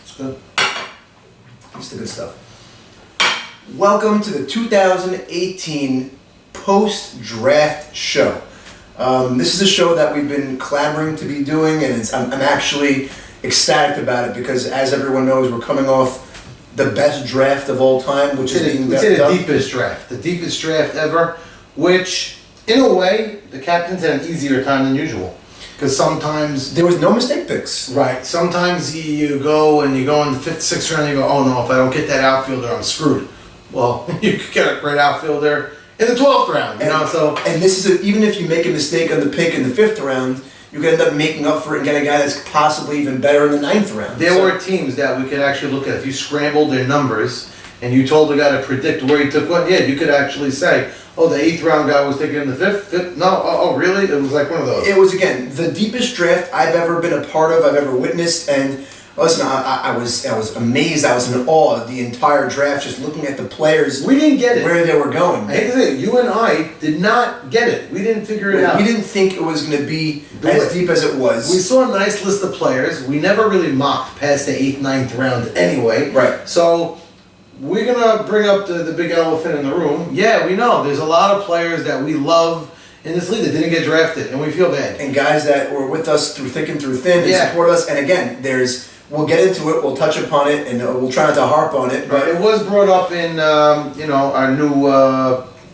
It's good. It's the good stuff. Welcome to the 2018 post-draft show. This is a show that we've been clamoring to be doing, and I'm actually ecstatic about it because, as everyone knows, we're coming off the best draft of all time, which is being the deepest draft ever, which, in a way, the Captains had an easier time than usual. Because sometimes... there was no mistake picks. Right. Sometimes you go in the 5th, 6th round, and you go, oh no, if I don't get that outfielder, I'm screwed. Well, you could get a great outfielder in the 12th round, And this is even if you make a mistake on the pick in the 5th round, you could end up making up for it and get a guy that's possibly even better in the 9th round. There were teams that we could actually look at. If you scrambled their numbers and you told the guy to predict where he took what, yeah, you could actually say, oh, the 8th round guy was taken in the 5th? No, oh, really? It was like one of those. It was, again, the deepest draft I've ever been a part of, I've ever witnessed, and listen, I was amazed, I was in awe of the entire draft, just looking at the players. We didn't get it. Where they were going. I hate to say it, you and I did not get it. We didn't figure it out. We didn't think it was going to be as deep as it was. We saw a nice list of players. We never really mocked past the 8th, 9th round anyway. Right. So we're going to bring up the big elephant in the room. Yeah, we know. There's a lot of players that we love in this league that didn't get drafted, and we feel bad. And guys that were with us through thick and through thin and support us. And again, we'll get into it, we'll touch upon it, and we'll try not to harp on it. But it was brought up in, our new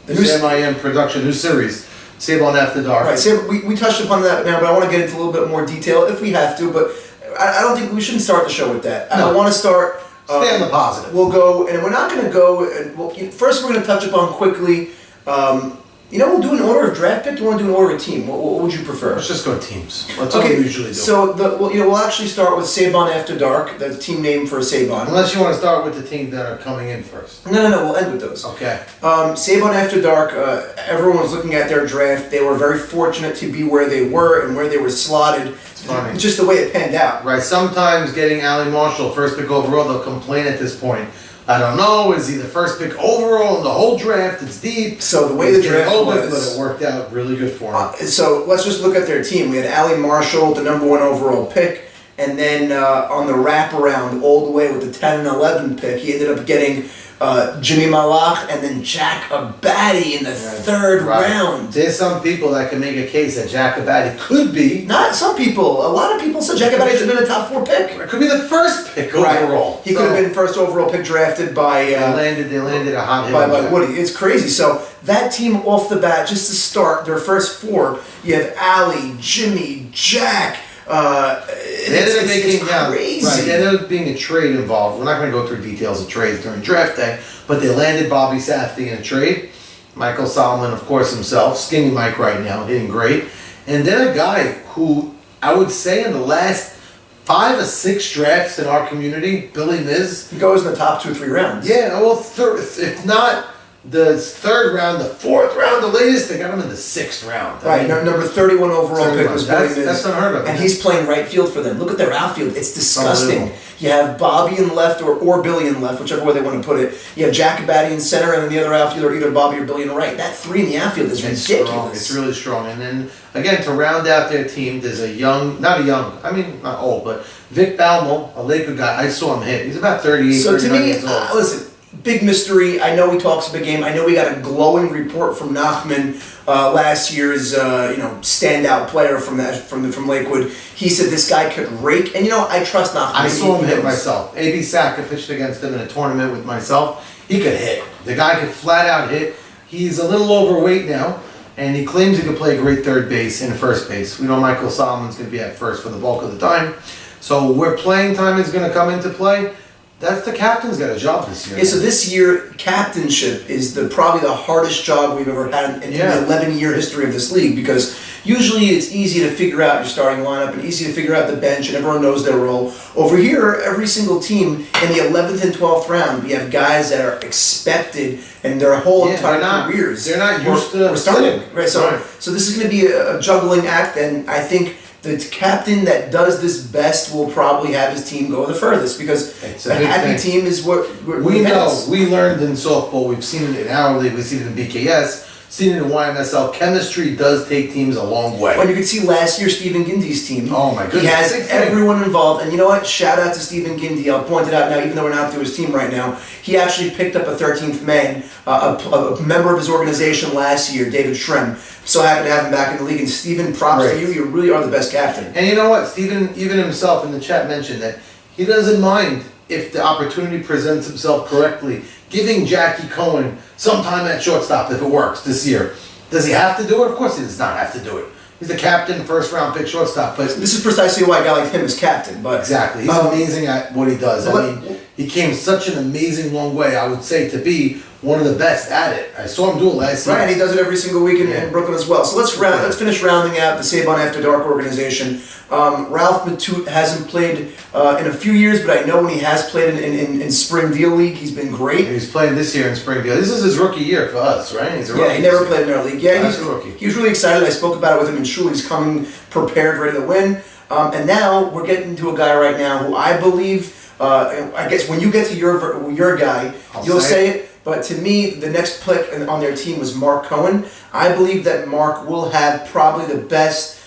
MIM production, new series, Save on After Dark. Right, so we touched upon that now, but I want to get into a little bit more detail if we have to, but I don't think we shouldn't start the show with that. No. I want to start... stay on the positive. We'll go, and we're not going to go... first we're going to touch upon quickly... we'll do an order of draft pick. Do you want to do an order of team? What would you prefer? Let's just go teams. That's what we usually do. So we'll actually start with Sabon After Dark. That's team name for Sabon. Unless you want to start with the teams that are coming in first. No. We'll end with those. Okay. Sabon After Dark. Everyone was looking at their draft. They were very fortunate to be where they were and where they were slotted. It's funny. Just the way it panned out. Right. Sometimes getting Ali Marshall first pick overall, they'll complain at this point. I don't know, is he the first pick overall in the whole draft? It's deep. So the way the draft was... but it worked out really good for him. So let's just look at their team. We had Ali Marshall, the number 1 overall pick, and then on the wraparound all the way with the 10 and 11 pick, he ended up getting Jimmy Malach and then Jack Abadi in the 3rd round. There's some people that can make a case that Jack Abadi could be. Not some people. A lot of people said Jack Abadi should have been a top 4 pick. It could be the first pick overall. He could have been first overall pick drafted by... They landed a hot hit by Woody. It's crazy. So that team off the bat, just to start, their first 4, you have Ali, Jimmy, Jack... it's crazy. Right, there ended up being a trade involved. We're not going to go through details of trades during draft day, but they landed Bobby Safdie in a trade. Michael Solomon, of course, himself, skinny Mike right now, hitting great. And then a guy who I would say in the last 5 or 6 drafts in our community, Billy Miz. He goes in the top 2 or 3 rounds. Yeah, well, if not the 3rd round, the 4th round, the latest, they got him in the 6th round. Right, number 31 overall pick was Billy Miz. That's unheard of. And he's playing right field for them. Look at their outfield. It's disgusting. You have Bobby in left or Billy in left, whichever way they want to put it. You have Jack Abadi in center, and then the other outfielder, either Bobby or Billy in the right. That 3 in the outfield is ridiculous. Strong. It's really strong. And then, again, to round out their team, there's not old, but Vic Balmo, a Laker guy. I saw him hit. He's about 38, so 39 years old. Listen, big mystery. I know he talks a big game. I know we got a glowing report from Nachman, last year's standout player from Lakewood. He said this guy could rake, and I trust Nachman. I saw him hit myself. A.B. Saka pitched against him in a tournament with myself. He could hit. The guy could flat out hit. He's a little overweight now, and he claims he could play great third base and first base. We know Michael Solomon's going to be at first for the bulk of the time. So where playing time is going to come into play, that's the captain's got a job this year. Yeah, so this year, captainship is probably the hardest job we've ever had in the 11-year history of this league, because usually it's easy to figure out your starting lineup and easy to figure out the bench, and everyone knows their role. Over here, every single team in the 11th and 12th round, we have guys that are expected and their whole entire careers. They're not used to starting. Right, so this is going to be a juggling act, and I think the captain that does this best will probably have his team go the furthest, because a happy team is what we know. We learned in softball. We've seen it in our league. We've seen it in BKS. seen it in YMSL. Chemistry does take teams a long way. When you could see last year Stephen Gindy's team. Oh my goodness. He has Big thing. everyone involved. And you know what? Shout out to Stephen Gindy. I'll point it out now, even though we're not to his team right now. He actually picked up a 13th man, a member of his organization last year, David Shrem. So happy to have him back in the league. And Stephen, props to you. You really are the best captain. And you know what? Stephen, even himself in the chat, mentioned that he doesn't mind if the opportunity presents himself correctly, giving Jackie Cohen some time at shortstop if it works this year. Does he have to do it? Of course he does not have to do it. He's the captain, first round pick shortstop. But This is precisely why a guy like him is captain. But exactly, he's amazing at what he does. I mean, he came such an amazing long way, I would say, to be one of the best at it. I saw him do it last year. right, and he does it every single week in Brooklyn as well. So let's finish rounding out the Save on After Dark organization. Ralph Matute hasn't played in a few years, but I know when he has played in Spring Deal League, he's been great. He's playing this year in Springfield. This is his rookie year for us, right? He's a rookie. Yeah, he never played in our league. Yeah, He's a rookie. he was really excited. I spoke about it with him in Shul. He's coming prepared, ready to win. And now we're getting to a guy right now who I believe, I guess when you get to your guy, you'll say it. But to me, the next pick on their team was Mark Cohen. I believe that Mark will have probably the best,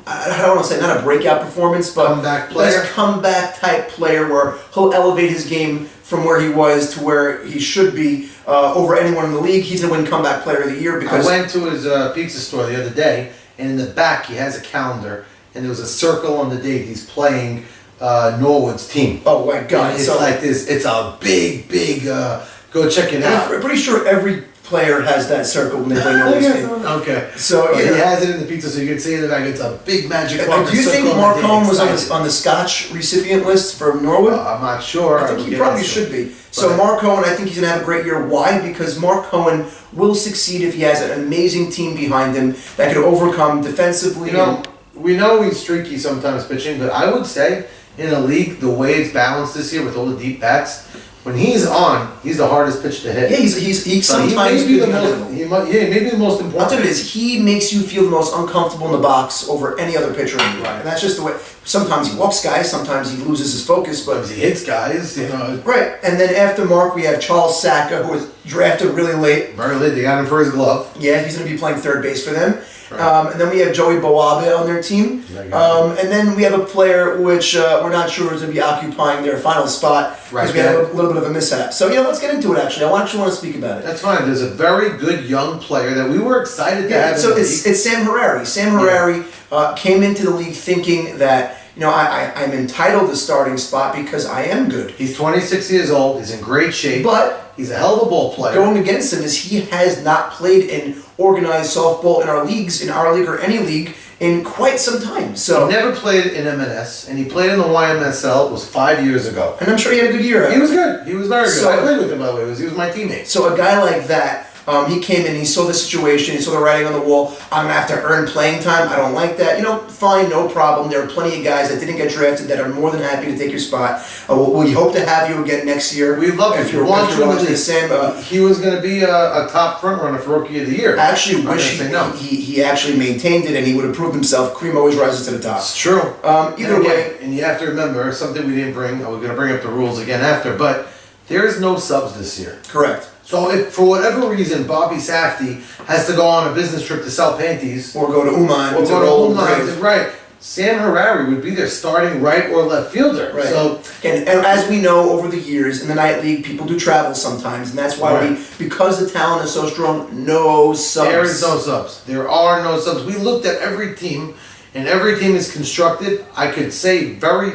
I don't want to say not a breakout performance, but Comeback player. best comeback type player where he'll elevate his game from where he was to where he should be over anyone in the league. He's going to win comeback player of the year because I went to his pizza store the other day, and in the back he has a calendar, and there was a circle on the date he's playing Norwood's team. oh my God, And it's so like this. It's a big. Go check it out. I'm pretty sure every player has that circle when they play Norway's team. Okay. So But yeah. he has it in the pizza, so you can see in the back. It's a big magic Do marker you think circle Mark and Cohen was excited. on the Scotch recipient list for Norwood? I'm not sure. I think would he get probably into should it. be. So But- Mark Cohen, I think he's going to have a great year. Why? Because Mark Cohen will succeed if he has an amazing team behind him that can overcome defensively. You know, we know he's streaky sometimes pitching, but I would say in a league, the way it's balanced this year with all the deep bats, when he's on, he's the hardest pitch to hit. yeah, he So he sometimes may be the could most. handle. Maybe the most I'll important. tell you this, he makes you feel the most uncomfortable in the box over any other pitcher in the league. And that's just the way, sometimes he walks guys, sometimes he loses his focus, but Sometimes he hits guys, you know. right. And then after Mark, we have Charles Saka, who was drafted really late. Very late, they got him for his glove. Yeah, he's going to be playing third base for them. Right. And then we have Joey Boabe on their team. And then we have a player which we're not sure is going to be occupying their final spot because Right, we had yeah. a little bit of a mishap. So, let's get into it actually. I actually want to speak about it. That's fine. There's a very good young player that we were excited to Yeah, have. so in the it's league. Sam Harari. Sam Harari came into the league thinking that, I'm entitled to starting spot because I am good. He's 26 years old. He's in great shape. But he's a hell of a ball player. going against him is he has not played in organized softball in our leagues, in our league or any league, in quite some time. So, He never played in M&S, and he played in the YMSL. It was 5 years ago. and I'm sure he had a good year. He was good. He was very good. So- I played with him, by the way. He was my teammate. So a guy like that, he came in, he saw the situation, he saw the writing on the wall. I'm gonna have to earn playing time. I don't like that. Fine, no problem. There are plenty of guys that didn't get drafted that are more than happy to take your spot. We hope to have you again next year. We love if him. you're We want you in the watching league. this, Sam. He was going to be a top front runner for Rookie of the Year. I actually I'm not wish gonna say no. he actually maintained it and he would have proved himself. Cream always rises to the top. It's true. Either way, and you have to remember something we didn't bring. We're going to bring up the rules again after, but there is no subs this year. correct. So if for whatever reason Bobby Safdie has to go on a business trip to sell panties Or go to Uman. or to go to Old Oman, Grave. right? Sam Harari would be their starting right or left fielder. Right. So And as we know over the years in the night league, people do travel sometimes, and that's why Right. because the talent is so strong, no subs. there is no subs. There are no subs. We looked at every team, and every team is constructed. I could say very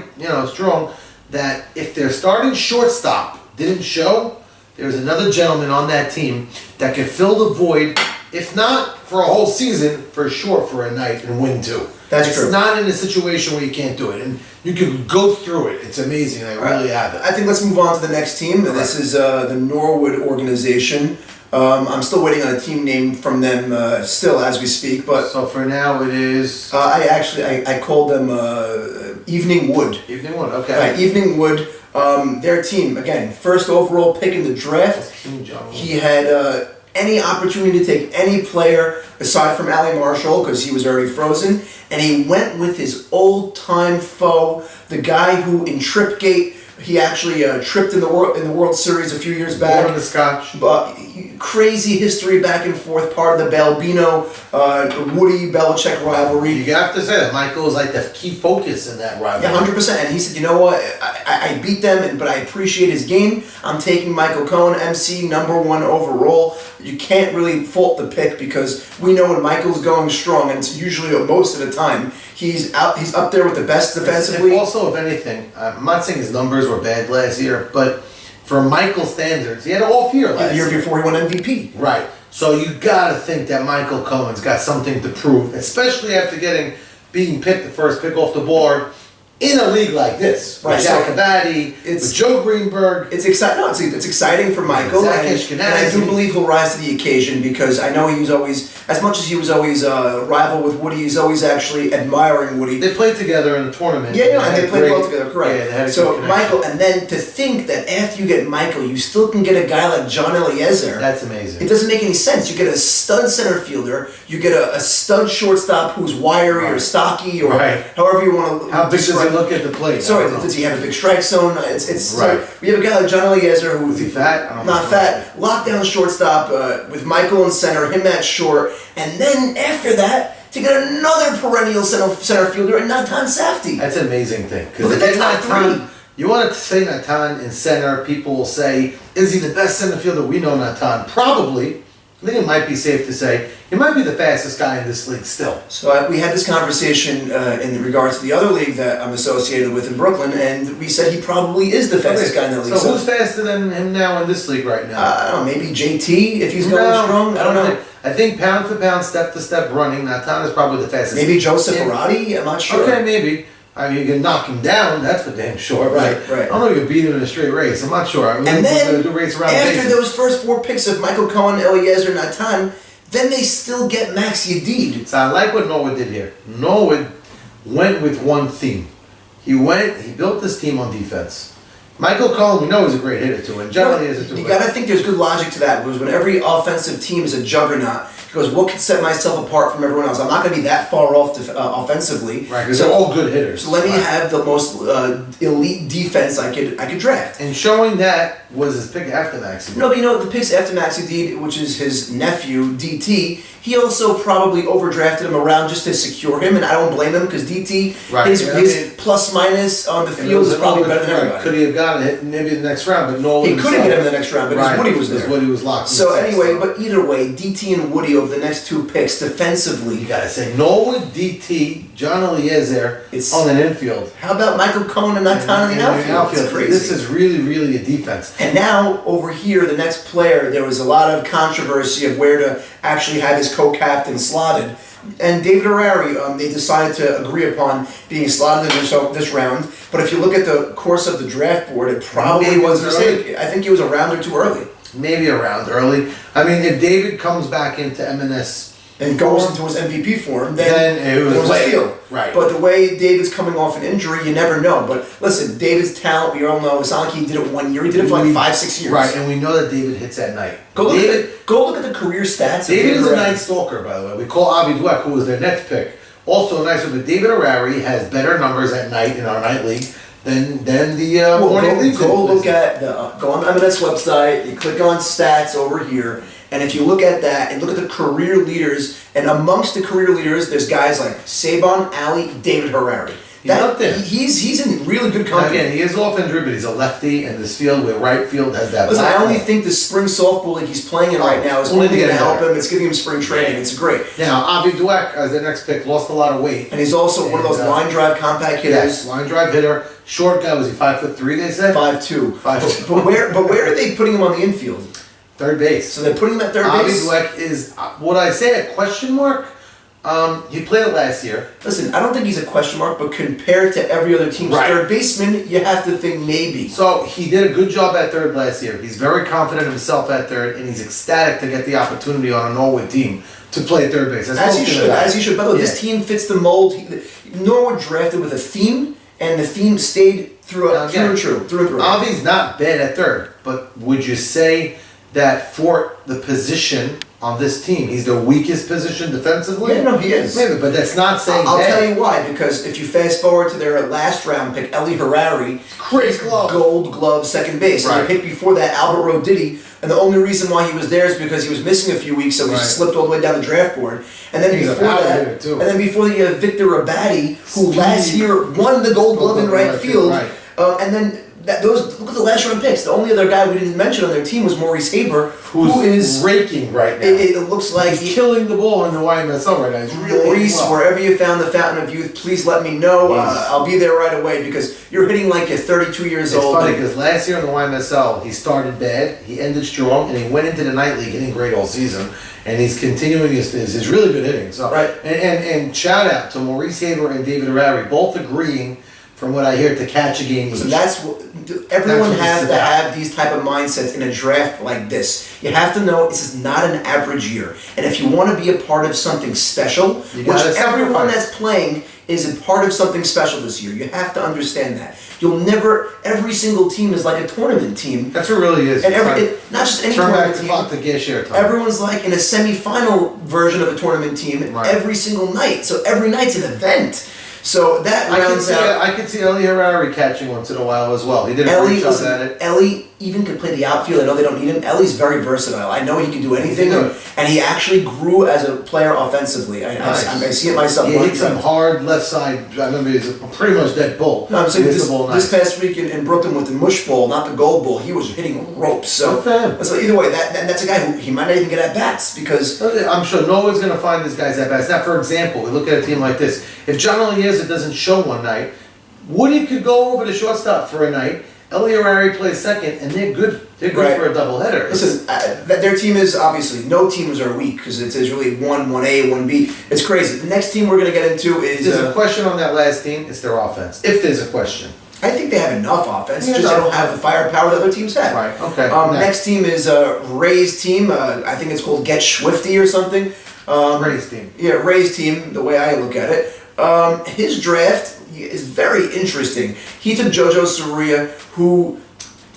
strong that if their starting shortstop didn't show, there's another gentleman on that team that could fill the void, if not for a whole season, for sure for a night and win two. That's it's true. not in a situation where you can't do it, and you can go through it. It's amazing. I really have it. I think let's move on to the next team. This is the Norwood organization. I'm still waiting on a team name from them still as we speak, but So for now, it is I called them Evening Wood. Evening One. Okay. Evening Wood, their team, again, first overall pick in the draft. King John. He had any opportunity to take any player aside from Ali Marshall because he was already frozen, and he went with his old-time foe, the guy who in Tripgate he actually tripped in the World Series a few years back. Born the Scotch. But crazy history back and forth, part of the Balbino, Woody Belichick rivalry. You have to say that Michael is like the key focus in that rivalry. Yeah, 100%. And he said, you know what? I beat them, but I appreciate his game. I'm taking Michael Cohen, MC, #1 overall. You can't really fault the pick because we know when Michael's going strong, and it's usually most of the time, he's up there with the best defensively. Also, if anything, I'm not saying his numbers were bad last year, but for Michael standards, he had an off year last The year before he won MVP. Right. So you gotta think that Michael Cohen's got something to prove, especially after being picked the first pick off the board in a league like this. Right. With Zach Abadi, with Joe Greenberg. It's exciting. No, it's exciting for Michael, Zach and Ashkenazi. I do believe he'll rise to the occasion because I know he was always, as much as he was always a rival with Woody, he's always actually admiring Woody. They played together in the tournament. Yeah, and they played well together, correct. Yeah, they had a so good connection. Michael, and then to think that after you get Michael, you still can get a guy like John Eliezer. That's amazing. It doesn't make any sense. You get a stud center fielder, you get a stud shortstop who's wiry or stocky or however you want to. How big does he look at the plate? Sorry, does he have a big strike zone? It's Right. So we have a guy like John Eliezer who's Is he fat? I don't not know. fat, lockdown shortstop with Michael in center, him at short, and then after that to get another perennial center fielder and Natan Safdie. That's an amazing thing. Look Because at that top three. you want to say Natan in center, people will say, is he the best center fielder? We know Natan. Probably. I think it might be safe to say he might be the fastest guy in this league still. So we had this conversation in regards to the other league that I'm associated with in Brooklyn, and we said he probably is the fastest guy in the league. So who's faster than him now in this league right now? I don't know, maybe JT if he's going strong. I don't know. I think pound for pound, step to step running, Natan is probably the fastest. Maybe Joseph Arati. I'm not sure. Okay, maybe. I mean, you can knock him down, that's for damn sure. Right. I don't know if you can beat him in a straight race. I'm not sure. And then, do race around after bases. those first 4 picks of Michael Cohen, Eliezer, Natan, then they still get Max Yedid. So I like what Norwood did here. Norwood went with one theme. He built this team on defense. Michael Cohen, we know, is a great hitter too, and generally is a two. You got to think there's good logic to that, because when every offensive team is a juggernaut, he goes, what can set myself apart from everyone else? I'm not going to be that far off offensively. Right, because they're all good hitters. So let me have the most elite defense I could draft. And showing that was his pick after Maxi. No, but you know, the picks after Maxi Deed, which is his nephew, DT, he also probably overdrafted him around just to secure him, and I don't blame him, because DT, his plus minus on the field is probably better than everybody. Could he have gotten it maybe the next round, but Norwood He couldn't get him in the next round because Woody was there. Woody was locked. So anyway, but either way, DT and Woody over the next 2 picks defensively. You gotta say Norwood, DT, John Eliezer on an infield. How about Michael Cohen and Natan in the outfield? It's crazy. This is really a defense. And now over here, the next player, there was a lot of controversy of where to actually have his co-captain slotted. And David Harari, they decided to agree upon being slotted in this round. But if you look at the course of the draft board, it probably was a mistake. I think it was a round or 2 early. Maybe a round early. I mean, if David comes back into M&S and goes into his MVP form, then it was a steal. Right. But the way David's coming off an injury, you never know. But listen, David's talent, we all know, Sanki did it 1 year. He did it for like 5-6 years. Right, and we know that David hits at night. Go look at the career stats. David is a night stalker, by the way. We call Avi Dweck, who was their next pick, also a nice one. But David Harari has better numbers at night in our night league than the morning league. Go look at go on the M&S website. You click on stats over here. And if you look at that and look at the career leaders, and amongst the career leaders, there's guys like Sabon, Ali, David Harari. He's in really good company. Again, he is off injury, but he's a lefty in this field where right field has that. Listen, I only think the spring softball league he's playing in right now is only going to help him. It's giving him spring training. It's great. Now, Avi Dweck, as their next pick, lost a lot of weight. And he's also one of those line drive compact hitters. Yes, line drive hitter. Short guy, was he 5'3", they said? 5'2". 5'2". But where are they putting him on the infield? Third base. So they're putting him at third base? Avi Dweck is, would I say a question mark? He played it last year. Listen, I don't think he's a question mark, but compared to every other team's third baseman, you have to think maybe. So he did a good job at third last year. He's very confident in himself at third, and he's ecstatic to get the opportunity on a Norwood team to play third base. As he should. By the way, this team fits the mold. Norwood drafted with a theme, and the theme stayed through and through. Avi's not bad at third, but would you say that for the position on this team, he's the weakest position defensively. Yeah, no, he is. Maybe, but that's not saying I'll that. tell you why, because if you fast forward to their last round pick, Eli Harari, Great glove. Gold Glove second base. And Right. the pick before that, Albert Roditi, and the only reason why he was there is because he was missing a few weeks, so he Right. slipped all the way down the draft board. And then He's a before power that, hitter, too. and then before that, you have Victor Abadi, who Speed. last year won the Gold Glove in right field. Right. And then those look at the last round picks. The only other guy we didn't mention on their team was Maurice Haber, Who's who is. raking right now. It looks like He's killing the ball in the YMSL right now. He's really Maurice, well. wherever you found the Fountain of Youth, please let me know. Yes. I'll be there right away because you're hitting like you're 32 years It's old. funny because last year in the YMSL, he started bad, he ended strong, and he went into the night league hitting great all season. And he's continuing his really good hitting. So, Right. and shout out to Maurice Haber and David Harari, both agreeing, from what I hear, to catch a game So each. that's what everyone That's what has this to is about. have these type of mindsets in a draft like this. You have to know this is not an average year, and if you want to be a part of something special, You which gotta everyone sacrifice. that's playing is a part of something special this year. You have to understand that. You'll never. Every single team is like a tournament team, That's what it really is. and It's like, not just any turn back tournament the team. clock to get share time. Everyone's like in a semi-final version of a tournament team Right. every single night. So every night's an event. So that I can rounds see out. I could see Eli Harari catching once in a while as well. He did a Ellie, great job listen, at it. Ellie even could play the outfield. I know they don't need him. Ellie's very versatile. I know he can do anything, He can do it. and he actually grew as a player offensively. Nice. I see it myself. He hit some hard left side. I remember he was pretty much dead bull. No, I'm saying He hit this, the ball this nice. past week in Brooklyn with the mush ball, not the gold ball, he was hitting ropes. So, Good for him. so either way, that's a guy who he might not even get at bats because I'm sure no one's going to find this guy's at bats. Now, for example, we look at a team like this. If John Eliezer doesn't show one night, Woody could go over to shortstop for a night. Eli Harari plays second, and they're good. They're good Right. for a doubleheader. listen, their team is obviously no teams are weak because it's really 1A, 1B. It's crazy. The next team we're gonna get into If is. there's a question on that last team, it's their offense. If there's a question. I think they have enough offense. Yeah, Just they enough. don't have the firepower that other teams have. Right, okay. Next team is Ray's team. I think it's called Get Swifty or something. Ray's team. Yeah, Ray's team. The way I look at it, his draft is very interesting. He took JoJo Soria, who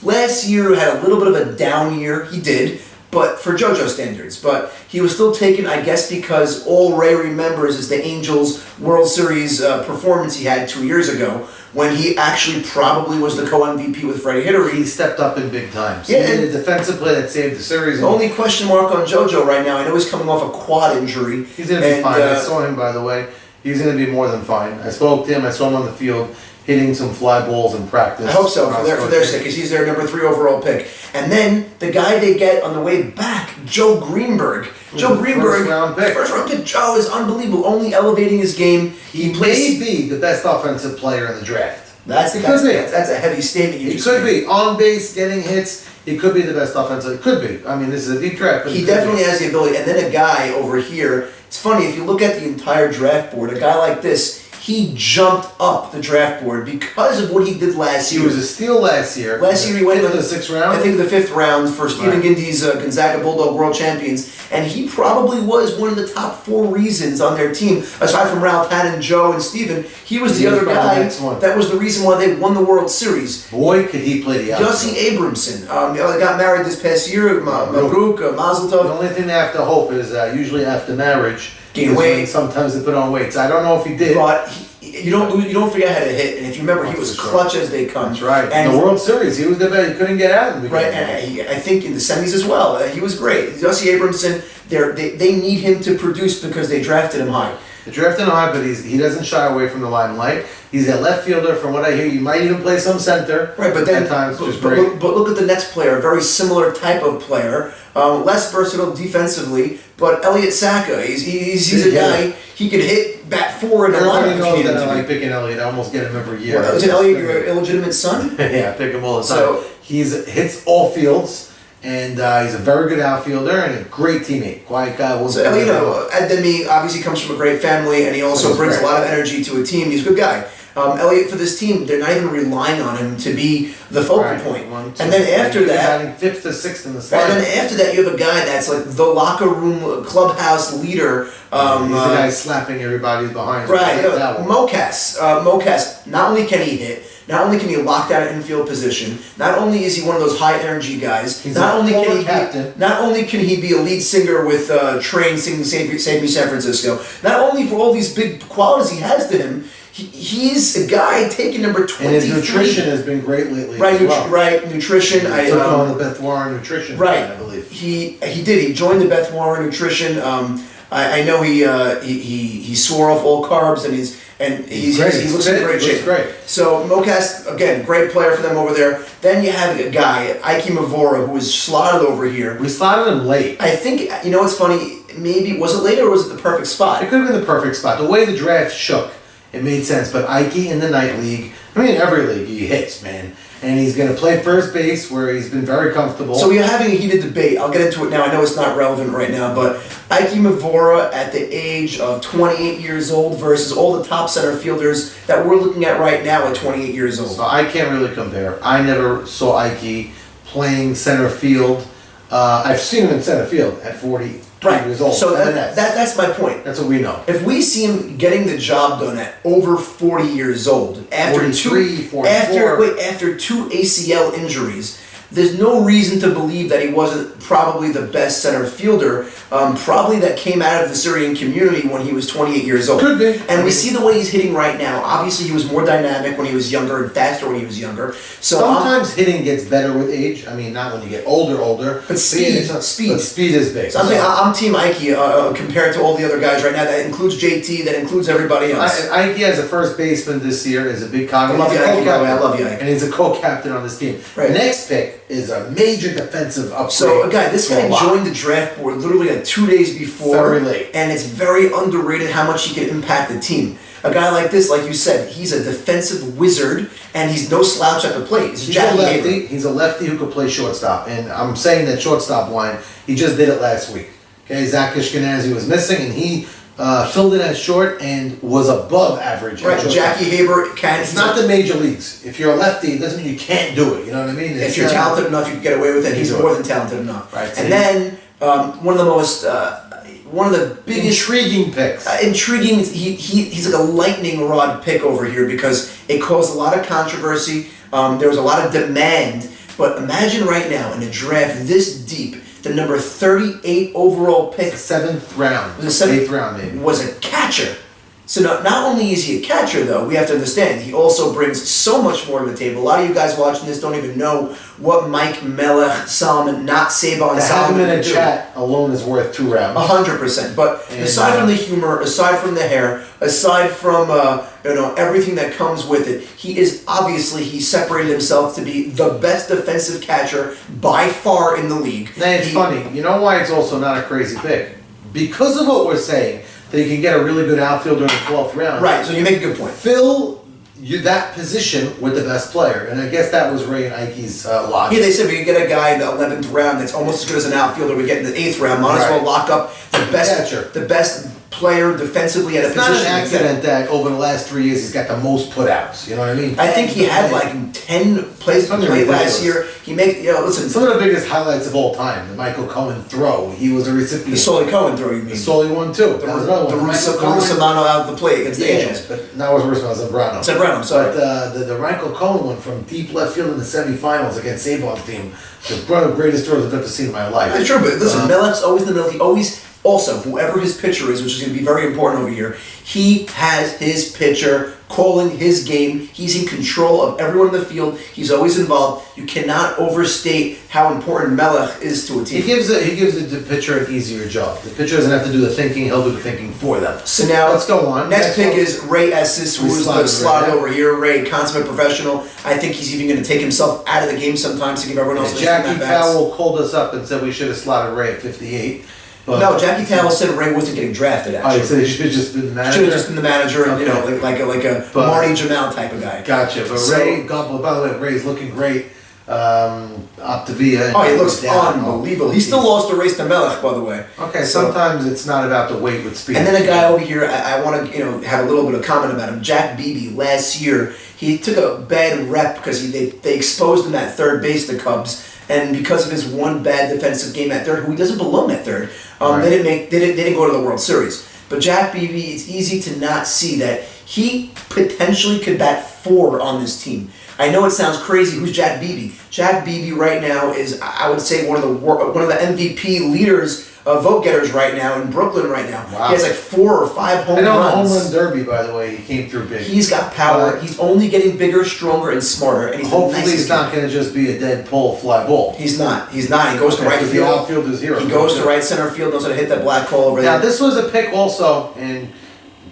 last year had a little bit of a down year. He did. But for JoJo standards, but he was still taken, I guess, because all Ray remembers is the Angels World Series performance he had 2 years ago, when he actually probably was the co-MVP with Freddie He Hittery. stepped up in big times. Yeah, He did and- a defensive play that saved the series. The only question mark on JoJo right now, I know he's coming off a quad injury. He's going to be and, fine. I saw him, by the way. He's going to be more than fine. I spoke to him. I saw him on the field hitting some fly balls in practice. I hope so, for their sake, because he's their number 3 overall pick. And then the guy they get on the way back, Joe Greenberg. Joe Greenberg, First-round pick. First-round pick. Joe is unbelievable, only elevating his game. He may be the best offensive player in the draft. That's He could be. That's a heavy statement. You He just could made. be on base, getting hits. He could be the best offensive. Could be. I mean, this is a deep draft. But He could definitely be. has the ability. And then a guy over here. It's funny if you look at the entire draft board. A guy like this, he jumped up the draft board because of what he did last He year. was a steal last year. Last year he went in in the 6th round. I think the 5th round for Stephen Right. Gindy's Gonzaga Bulldog World Champions, and he probably was one of the top 4 reasons on their team, aside from Ralph Hannon, Joe, and Stephen. He was the He was other probably the guy next one. that was the reason why they won the World Series. Boy, could he play the outfield. Yossi Abramson, they got married this past year. Mabruk, Mazel The Tov. only thing they have to hope is usually after marriage, Gain is when weight. sometimes they put on weights. I don't know if he did. But you don't forget how to hit, and if you remember, he was For sure. clutch as they come. That's right. And In the World Series, he was the best. He couldn't get out in the Right, beginning. and I think in the semis as well, he was great. Yossi Abramson, they need him to produce because they drafted him high. They drafted him high, but he doesn't shy away from the limelight. He's a left fielder. From what I hear, you might even play some center. Right, but then at times, which is but, great. but look at the next player, a very similar type of player, less versatile defensively, but Elliot Saka. He's a Yeah. guy, he could hit bat 4 in a Everybody lineup if he knows needed that I to. like picking Elliott. I almost get him every year. Well, is it Elliot your illegitimate son? Yeah, I pick him all the time. So- He hits all fields, and he's a very good outfielder and a great teammate. Quiet guy. Won't So Elliot Ademi obviously comes from a great family, and he also He's brings a great. lot of energy to a team. He's a good guy. Elliot, for this team, they're not even relying on him to be the focal Right. point. One, two, And then after he's that, batting 5th to 6th in the and slide. then after that, you have a guy that's like the locker room clubhouse leader. He's the guy slapping everybody behind. Right, Like that one. Mocas. Mocas, not only can he hit, Not only can he lock down an infield position, not only is he one of those high energy guys, He's not a only can former he captain. not only can he be a lead singer with Train singing Save Me San Francisco, not only for all these big qualities he has to him, he's a guy taking number 23. And his nutrition has been great lately. Right, as well. nutrition. He took on the Beth Warren nutrition. Right, I believe. He did. He joined the Beth Warren Nutrition. I know he swore off all carbs and he's great. he looks in great Looks shape. great. So Mocas, again, great player for them over there. Then you have a guy, Ike Mavora, who was slotted over here. We slotted him late. I think, you know what's funny, maybe, was it late or was it the perfect spot? It could have been the perfect spot. The way the draft shook, it made sense. But Ike in the night league, I mean, every league he hits, man. And he's going to play first base where he's been very comfortable. So we're having a heated debate. I'll get into it now. I know it's not relevant right now, but Ike Mavora at the age of 28 years old versus all the top center fielders that we're looking at right now at 28 years old. So I can't really compare. I never saw Ike playing center field. I've seen him in center field at 40 years old. So And that's my point. that's what we know. If we see him getting the job done at over 40 years old, after 43, 44. after two ACL injuries, there's no reason to believe that he wasn't probably the best center fielder, probably that came out of the Syrian community when he was 28 years old. Could be. And we see the way he's hitting right now. Obviously, he was more dynamic when he was younger and faster when he was younger. So Sometimes hitting gets better with age. I mean, not when you get older. But speed. But speed is big. So I'm Team Ike compared to all the other guys right now. That includes JT. That includes everybody else. Ike as a first baseman this year is a big cog. I love He's you, a Ike, by the way. I co-captain. love you, Ike. And he's a co-captain on this team. Right. The next pick is a major defensive upgrade. So, again, this for a guy lot. joined the draft board literally like 2 days before. Very late. And it's very underrated how much he can impact the team. A guy like this, like you said, he's a defensive wizard, and he's no slouch at the plate. He's He's Jackie a lefty. Haber. He's a lefty who could play shortstop. And I'm saying that shortstop line, he just did it last week. Okay, Zach Ashkenazi was missing, and he filled in as short and was above average. at Right, shortstop. Jackie Haber can. It's not the major leagues. If you're a lefty, it doesn't mean you can't do it. You know what I mean? If you're talented enough, you can get away with it. He's You do more it. than talented enough. Right, so And then one of the biggest Intriguing picks. intriguing. He's like a lightning rod pick over here because it caused a lot of controversy. There was a lot of demand. But imagine right now in a draft this deep, the number 38 overall pick Seventh round. was a seventh- Eighth round, maybe. was a catcher. So not only is he a catcher, though, we have to understand, he also brings so much more to the table. A lot of you guys watching this don't even know what Mike Melech Solomon, not Sabon To have him Solomon, in a do. chat alone is worth 2 rounds. 100%. But And, aside from the humor, aside from the hair, aside from everything that comes with it, he separated himself to be the best defensive catcher by far in the league. Now, it's funny. You know why it's also not a crazy pick? Because of what we're saying, that you can get a really good outfielder in the 12th round. Right. So you make a good point. Fill that position with the best player. And I guess that was Ray and Ike's logic. Here they said we could get a guy in the 11th round that's almost as good as an outfielder we get in the 8th round. Might as well Right. lock up the best Catcher. the best player defensively at a It's not position. an accident that over the last 3 years he's got the most putouts. You know what I mean? I think he had like 10 plays Something played last ridiculous. year. He made listen, Some of the biggest highlights of all time, the Michael Cohen throw. He was a recipient. the Sully Cohen throw, you mean? The Sully one too. The That was another one. Michael Cohen- Russolano out of the plate against the Yeah, Angels. but that was Russolano Zambrano. Zambrano, I'm sorry. But the Michael Cohen one from deep left field in the semifinals against Sabon's team, one of the greatest throws I've ever seen in my life. That's true, but listen, Melech's always in the middle. He always, also, whoever his pitcher is, which is going to be very important over here, he has his pitcher calling his game. He's in control of everyone in the field. He's always involved. You cannot overstate how important Melech is to a He team. gives the pitcher an easier job. The pitcher doesn't have to do the thinking; he'll do the thinking for them. So now, Let's go on. Next pick one. is Ray Estes, who We is the slotted slot Ray. over here. Ray, consummate professional. I think he's even going to take himself out of the game sometimes to give everyone else Jackie at bats. Powell called us up and said we should have slotted Ray at 58. But No, Jackie Powell said Ray wasn't getting drafted. Oh, Actually, he said he should have just been the manager. should have just been the manager, and Okay. like a But- Marty Jamal type of guy. Gotcha. But So- Ray, God, by the way, Ray's looking great. Optavia. Oh, he looks down. unbelievable. He still lost the race to Melech, by the way. Okay, So- sometimes it's not about the weight with speed. And then a guy over here, I want to have a little bit of comment about him. Jack Beebe last year, he took a bad rep because they exposed him at third base, the Cubs, and because of his one bad defensive game at third, who he doesn't belong at third, Right. they didn't go to the World Series. But Jack Beebe, it's easy to not see that He potentially could bat 4 on this team. I know it sounds crazy. Who's Jack Beebe? Jack Beebe right now is, I would say, one of the MVP leaders, vote getters right now in Brooklyn right now. Wow. He has like 4 or 5 home I know the runs. home run derby, by the way, he came through big. He's got power. He's only getting bigger, stronger, and smarter. And he's the Hopefully nicest he's not kid. going to just be a dead pull fly ball. He's not. He goes to right Because field. the outfield is here. He goes to right center field. Knows how to hit that black ball over Now there. this was a pick also, and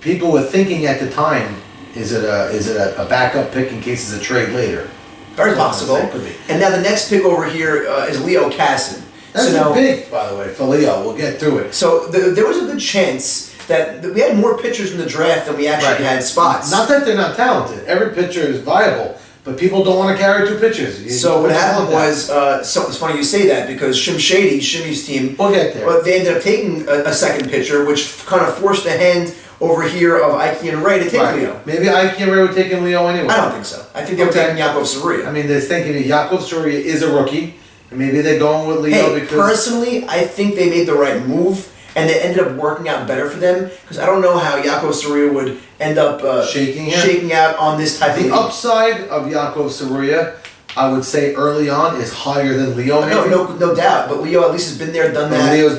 people were thinking at the time, is it a backup pick in case it's a trade later? Very possible. Could be. And now the next pick over here is Leo Casson. That's so now, big, by the way, for Leo. We'll get through it. So there was a good chance that we had more pitchers in the draft than we actually had spots. Not that they're not talented. Every pitcher is viable, but people don't want to carry 2 pitchers. So what happened was, so it's funny you say that because Shimmy's team, We'll get there. well, they ended up taking a second pitcher, which kind of forced the hand over here of Ike and Ray to take Leo. Maybe Ike and Ray would take Leo anyway. I don't think so. I think they were taking Yakov Saria. I mean, they're thinking that Yakov Saria is a rookie, and maybe they're going with Leo Hey, because personally, I think they made the right move, and it ended up working out better for them because I don't know how Yakov Saria would end up shaking out on this type of the league. upside of Yakov Saria, I would say early on, is higher than Leo. Maybe. No doubt. But Leo at least has been there, done And that. Leo's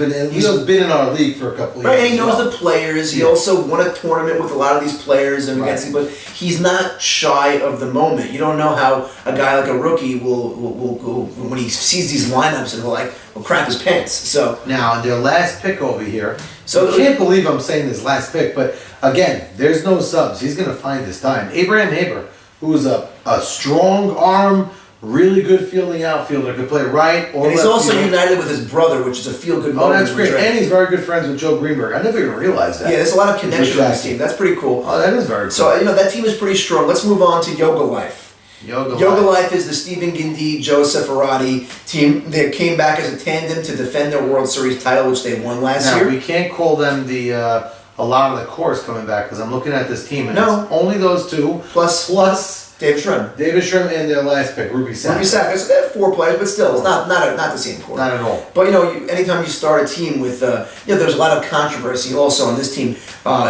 been in our league for a couple of Right, years. and he knows as well. the players. He Yeah. also won a tournament with a lot of these players and against Right. but he's not shy of the moment. You don't know how a guy like a rookie will go when he sees these lineups and will crap his pants. So Now, their last pick over here. So- I can't believe I'm saying this last pick, but again, there's no subs. He's going to find his time. Abraham Haber, who's a strong arm, really good fielding outfielder, could play right or and he's left also field. united with his brother, which is a feel-good Oh, moment. that's in the great. draft. And he's very good friends with Joe Greenberg. I never even realized that. Yeah, there's a lot of connection on this Jackson. team. That's pretty cool. Oh, that is very cool. So that team is pretty strong. Let's move on to Yoga Life. Yoga Life is the Stephen Gindi, Joe Seferati team. They came back as a tandem to defend their World Series title, which they won last Now, year. we can't call them a lot of the cores coming back because I'm looking at this team and No. it's only those two plus David Schramm. David Schramm and their last pick, Ruby Sack. Ruby Sack. So they have 4 players, but still, it's not the same core. Not at all. But anytime you start a team with, there's a lot of controversy also on this team.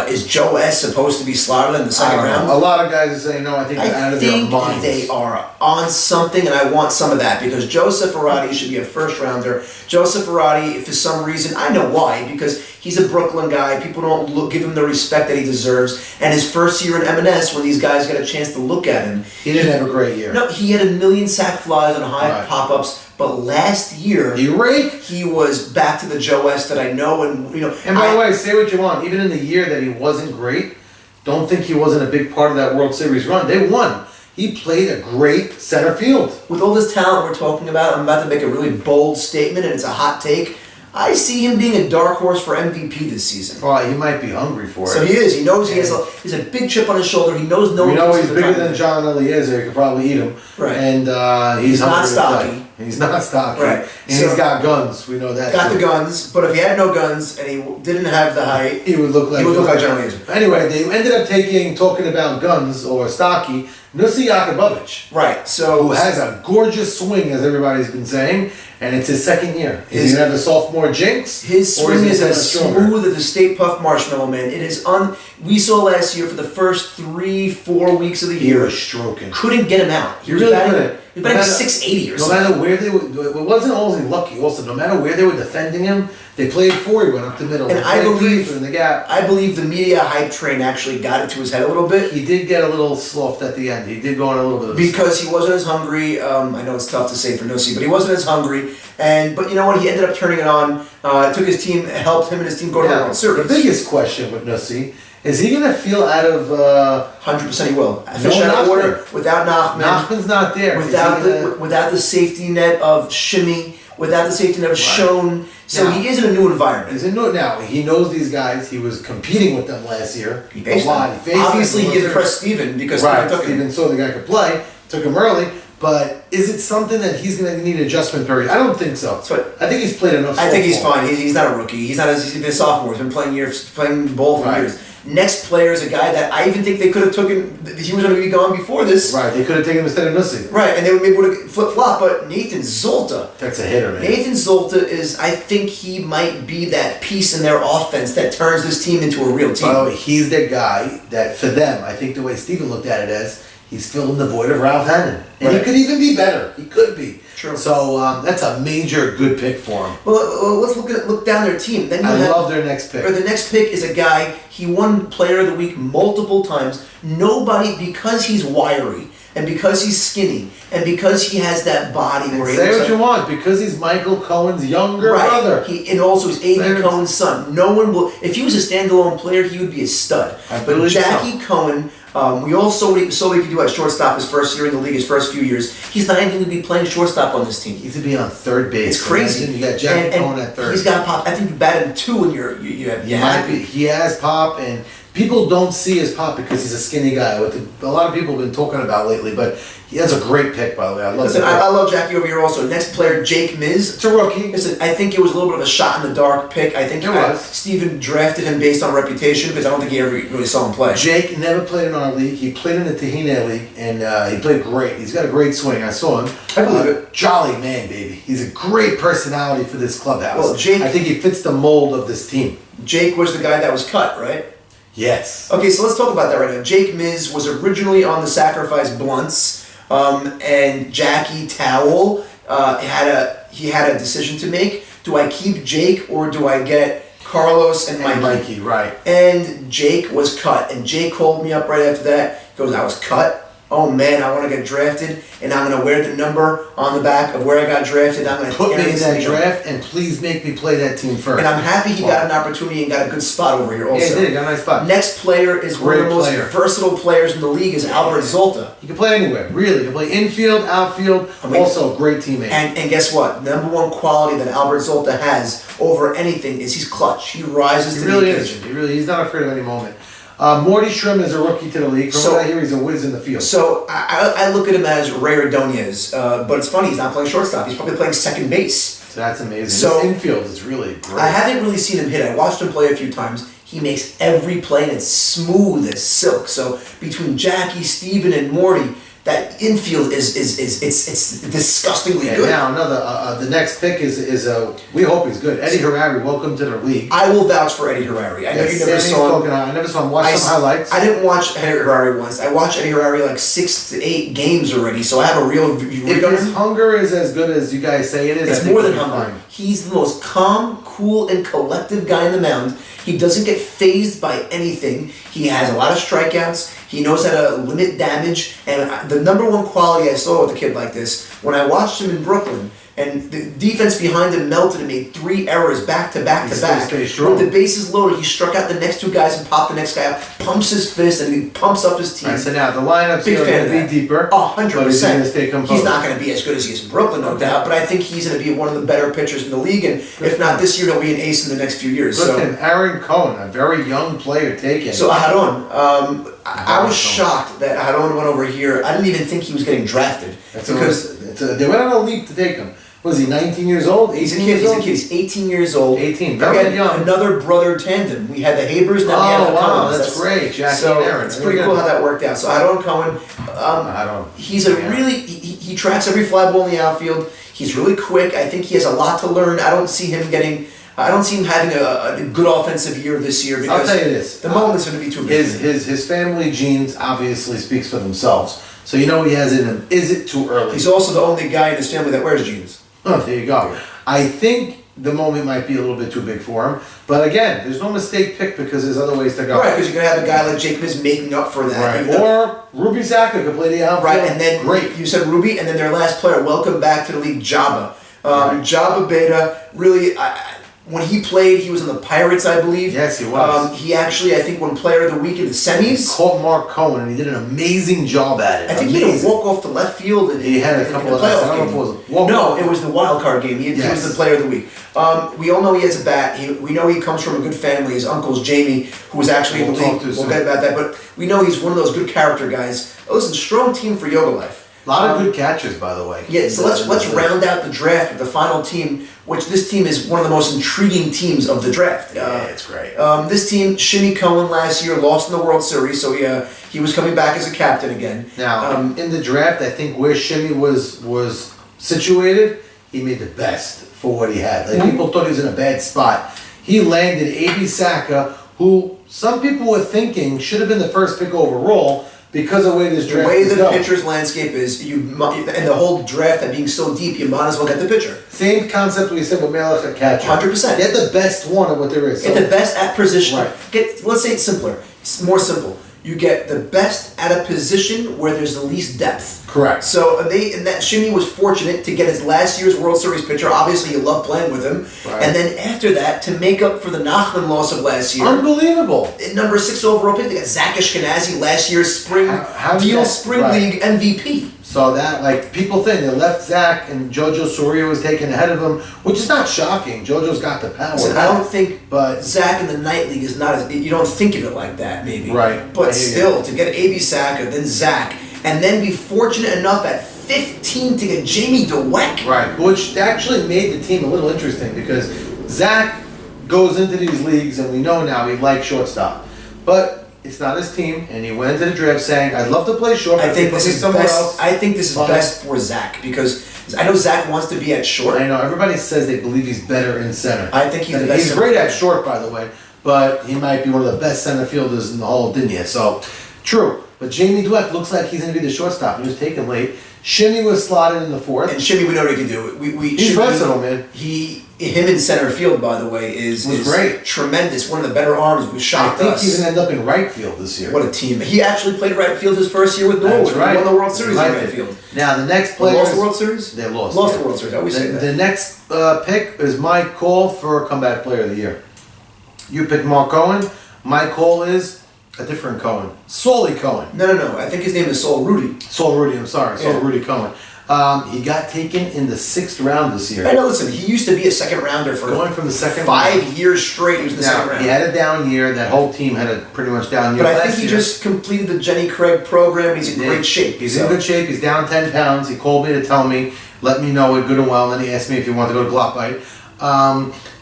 Is Joe S supposed to be slotted in the second round? A lot of guys are saying no. I think they're out I of their think minds. they are on something, and I want some of that because Joe Seferati should be a first rounder. Joe Seferati, for some reason, I know why, because he's a Brooklyn guy. People don't give him the respect that he deserves. And his first year in M&S, when these guys got a chance to look at him, He didn't have a great year. no, he had 1,000,000 sack flies and high Right. pop-ups. But last year, He raked. he was back to the Joe S that I know, and And by the way, say what you want. Even in the year that he wasn't great, don't think he wasn't a big part of that World Series run. They won. He played a great center field. with all this talent we're talking about, I'm about to make a really bold statement, and it's a hot take. I see him being a dark horse for MVP this season. Oh, he might be hungry for So it. he is. He knows he's a big chip on his shoulder. He knows no We one know else he's is the bigger time. than John Eliezer. He could probably eat him. Right. And He's he's not hungry to stocky. play. He's not stocky. Right. And So- he's got guns. We know that. Got too. the guns, but if he had no guns and he didn't have the height, He would look like John Eliezer. Anyway, they ended up talking about guns or stocky, Nussi Jakubowicz, Right. So who has a gorgeous swing, as everybody's been saying, and it's his second year. Is he gonna have the sophomore jinx? his or swing he is gonna as stronger? smooth as a State Puff Marshmallow Man. It is We saw last year for the first 3-4 weeks of the He year, was stroking. couldn't get him out. He really couldn't. He was batting No matter- 680 or No something. matter where they were, it wasn't always lucky. Also, no matter where they were defending him, they played 4. He went up the middle. And They I played believe- 3 in the gap. I believe the media hype train actually got into his head a little bit. He did get a little soft at the end. He did go on a little bit of a Because he wasn't as hungry. I know it's tough to say for Nussi, but he wasn't as hungry. But you know what? He ended up turning it on. Took his team, helped him and his team go to the World Series. The biggest question with Nussi is he going to feel out of 100% he will. Fish out of Nachman. order without Nachman, Nachman's not there. Is he gonna- without the safety net of Shimmy, without the safety net of Schoen. So Now- he is in a new environment. Is it no now? He knows these guys. He was competing with them last year. He faced a lot. them. He faced Obviously, them. he impressed Steven because Right. Steven took him. Steven saw the guy could play. Took him early. But is it something that he's going to need adjustment period? I don't think so. That's what- I think he's played enough. I think he's softball. fine. He's not a rookie. He's been a sophomore. He's been playing ball for Right. years. Next player is a guy that I even think they could have taken. He was going to be gone before this. Right, they could have taken him instead of Nussi. Right, and they would maybe would have flip flop. But Nathan Zolta. That's a hitter, man. Nathan Zolta is. I think he might be that piece in their offense that turns this team into a real team. By the way, he's the guy that, for them, I think the way Steven looked at it as, he's filling the void of Ralph Hennon. And Right. he could even be better. He could be. True. So that's a major good pick for him. Well, let's look down their team. Then you I have, love their next pick. Or the next pick is a guy, he won Player of the Week multiple times. Nobody, because he's wiry, and because he's skinny, and because he has that body where he Say looks what like, you want, because he's Michael Cohen's younger brother. And also he's A.B. Say it. Cohen's son. No one will, if he was a standalone player, he would be a stud. I But believe Jackie Cohen, we all saw what he could do at shortstop his first year in the league, his first few years. He's not even going to be playing shortstop on this team. He's to be on third base. It's crazy. Imagine you got Jackie And Cohen at third. He's got pop. I think you batted 2 when you have. He might be. He has pop, and people don't see his pop because he's a skinny guy. What a lot of people have been talking about lately, but he has a great pick, by the way. I love Listen, that. I love Jackie over here also. Next player, Jake Miz. It's a rookie. Listen, I think it was a little bit of a shot in the dark pick. I think It was. Steven drafted him based on reputation because I don't think he ever really saw him play. Jake never played in our league. He played in the Tahina League, and he played great. He's got a great swing. I saw him. I believe it. Jolly man, baby. He's a great personality for this clubhouse. Well, Jake- I think he fits the mold of this team. Jake was the guy that was cut, right? Yes. Okay, so let's talk about that right now. Jake Miz was originally on the Sacrifice Blunts, and Jackie Towell had a decision to make. Do I keep Jake or do I get Carlos and Mikey? And Mikey, right. And Jake was cut, and Jake called me up right after that. He goes, I was cut. Oh man, I want to get drafted, and I'm going to wear the number on the back of where I got drafted. I'm going to Put me in that draft, and please make me play that team first. And I'm happy he got an opportunity and got a good spot over here also. Yeah, he did. He got a nice spot. Next player is one of the Great most player. versatile players in the league is Albert Zolta. He can play anywhere, really. He can play infield, outfield. I mean- Also, a great teammate. And guess what? Number one quality that Albert Zolta has over anything is he's clutch. He rises He to really the is. occasion. He's not afraid of any moment. Morty Shrim is a rookie to the league. From So- what I hear, he's a whiz in the field. So I look at him as Ray Ordonez, but it's funny, he's not playing shortstop. He's probably playing second base. So that's amazing. So- His infield is really great. I haven't really seen him hit. I watched him play a few times. He makes every play and it's smooth as silk. So between Jackie, Steven, and Morty, that infield is it's disgustingly And good. now another the next pick is we hope he's good. Eddie Harari, welcome to the league. I will vouch for Eddie Harari. I know you never Sammy's saw him. spoken out. I never saw him. Watch some highlights. I didn't watch Eddie Harari once. I watched Eddie Harari like 6 to 8 games already, so I have a real read If on his him. hunger is as good as you guys say it is, I It's think more than he'll be hunger. fine. He's the most calm, cool, and collective guy in the mound. He doesn't get phased by anything. He has a lot of strikeouts. He knows how to limit damage. And the number one quality I saw with a kid like this, when I watched him in Brooklyn, and the defense behind him melted and made 3 errors back to back He to still back. stays strong. With the bases loaded, he struck out the next 2 guys and popped the next guy out, pumps his fist, and he pumps up his team. All right, so now the lineups Big are fan going of to that. be deeper. Oh, 100%. But he's going to stay composed. He's not going to be as good as he is in Brooklyn, no doubt, but I think he's going to be one of the better pitchers in the league, and if not this year, he'll be an ace in the next few years. Look So, at him, Aaron Cohen, a very young player taken. so Aharon, I was shocked that Aharon went over here. I didn't even think he was getting drafted because they went on a leap to take him. Was he 19 years old? 18 he's a kid. years He's a old? kid. He's 18 years old. 18, very Again, young. Another brother tandem. We had the Habers, now we have Oh, the wow, Cohens. that's great. Jackie so and Aaron. it's pretty cool how that worked out. So Aharon Cohen, I don't. he's a Yeah. really he tracks every fly ball in the outfield. He's really quick. I think he has a lot to learn. I don't see him having a good offensive year this year because I'll tell you this. the moment's going to be too big. His family genes obviously speaks for themselves. So you know what he has in him. Is it too early? He's also the only guy in his family that wears jeans. Oh, there you go. I think the moment might be a little bit too big for him. But again, there's no mistake pick because there's other ways to go. Right, because you're going to have a guy like Jake Miz making up for that. Right. Even though- Or Ruby Zaka could play the outfield. right, and then great. you said Ruby, and then their last player, welcome back to the league, Jabba. Jabba Beta, really, when he played, he was on the Pirates, I believe. Yes, he was. He actually, I think, won Player of the Week in the He semis. caught Mark Cohen and he did an amazing job at it. I think he had a Amazing. walk off to left field. He had a in couple the of playoff I don't know if game. it was a walk. No, it was the wild card game. He was Yes. the player of the week. We all know he has a bat. We know he comes from a good family. His uncle's Jamie, who was actually in We'll the talk league. to We'll soon. get about that. But we know he's one of those good character guys. Listen, strong team for Yoga Life. A lot of good catchers, by the way. Yeah, so let's round out the draft with the final team, which this team is one of the most intriguing teams of the draft. Yeah, it's great. This team, Shimmy Cohen last year lost in the World Series, so he was coming back as a captain again. Now, in the draft, I think where Shimmy was situated, he made the best for what he had. Like, people thought he was in a bad spot. He landed A.B. Saka, who some people were thinking should have been the first pick overall because of the way this draft The way the is going. pitcher's landscape is, and the whole draft and being so deep, you might as well get the pitcher. Same concept we said with Melech at catcher. 100%. Get the best one of what there is. Get the best at position. Right. Let's say it's simpler. It's more simple. You get the best at a position where there's the least depth. Correct. So that Shimmy was fortunate to get his last year's World Series pitcher. Obviously, you love playing with him. Right. And then after that, to make up for the Nachman loss of last year, Unbelievable. number 6 overall pick, they got Zach Ashkenazi, last year's spring Right. league MVP. So that, like, people think they left Zach and JoJo Soria was taken ahead of him, which is not shocking. JoJo's got the power. Listen, I don't think But Zach in the night league is not as, you don't think of it like that, maybe. Right. I But hear you. still, to get A.B. Saka, then Zach, and then be fortunate enough at 15 to get Jamie DeWeck. right, which actually made the team a little interesting because Zach goes into these leagues and we know now he likes shortstop, but it's not his team, and he went into the draft saying, "I'd love to play short." I think this is somewhere best. else." I think this is Fine. best for Zach because I know Zach wants to be at short. I know everybody says they believe he's better in center. I think he's the best He's center great fielder. at short, by the way, but he might be one of the best center fielders in the whole of Dinia. So, true. But Jamie Dweck looks like he's going to be the shortstop. He was taken late. Shimmy was slotted in the fourth. And Shimmy, we know what he can do. He's Shimmy, versatile, man. Him in center field, by the way, is great. Tremendous. One of the better arms. We I shocked think us. he's going to end up in right field this year. What a team! He actually played right field his first year with Norwood. That's right. He won the World Series Right. in right field. Now, the next They player. lost the World Series. They lost. Lost yeah. the World Series. I always say that. The next pick is my call for comeback player of the year. You picked Mark Cohen. My call is a different Cohen. Solly Cohen. No. I think his name is Saul Rudy. Saul Rudy, I'm sorry. Saul Yeah. Rudy Cohen. He got taken in the 6th round this year. I know. Listen, he used to be a second rounder for Going from the second 5 years straight. He was in the second Now, round. he had a down year. That whole team had a pretty much down year. But I last think he year. just completed the Jenny Craig program. He's in Yeah. great shape. He's so. in good shape. He's down 10 pounds. He called me to tell me, let me know it good and well. And then he asked me if he wanted to go to Glockbite.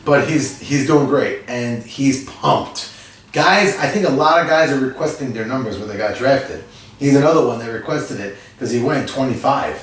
But he's doing great, and he's pumped. Guys, I think a lot of guys are requesting their numbers when they got drafted. He's another one that requested it because he went 25.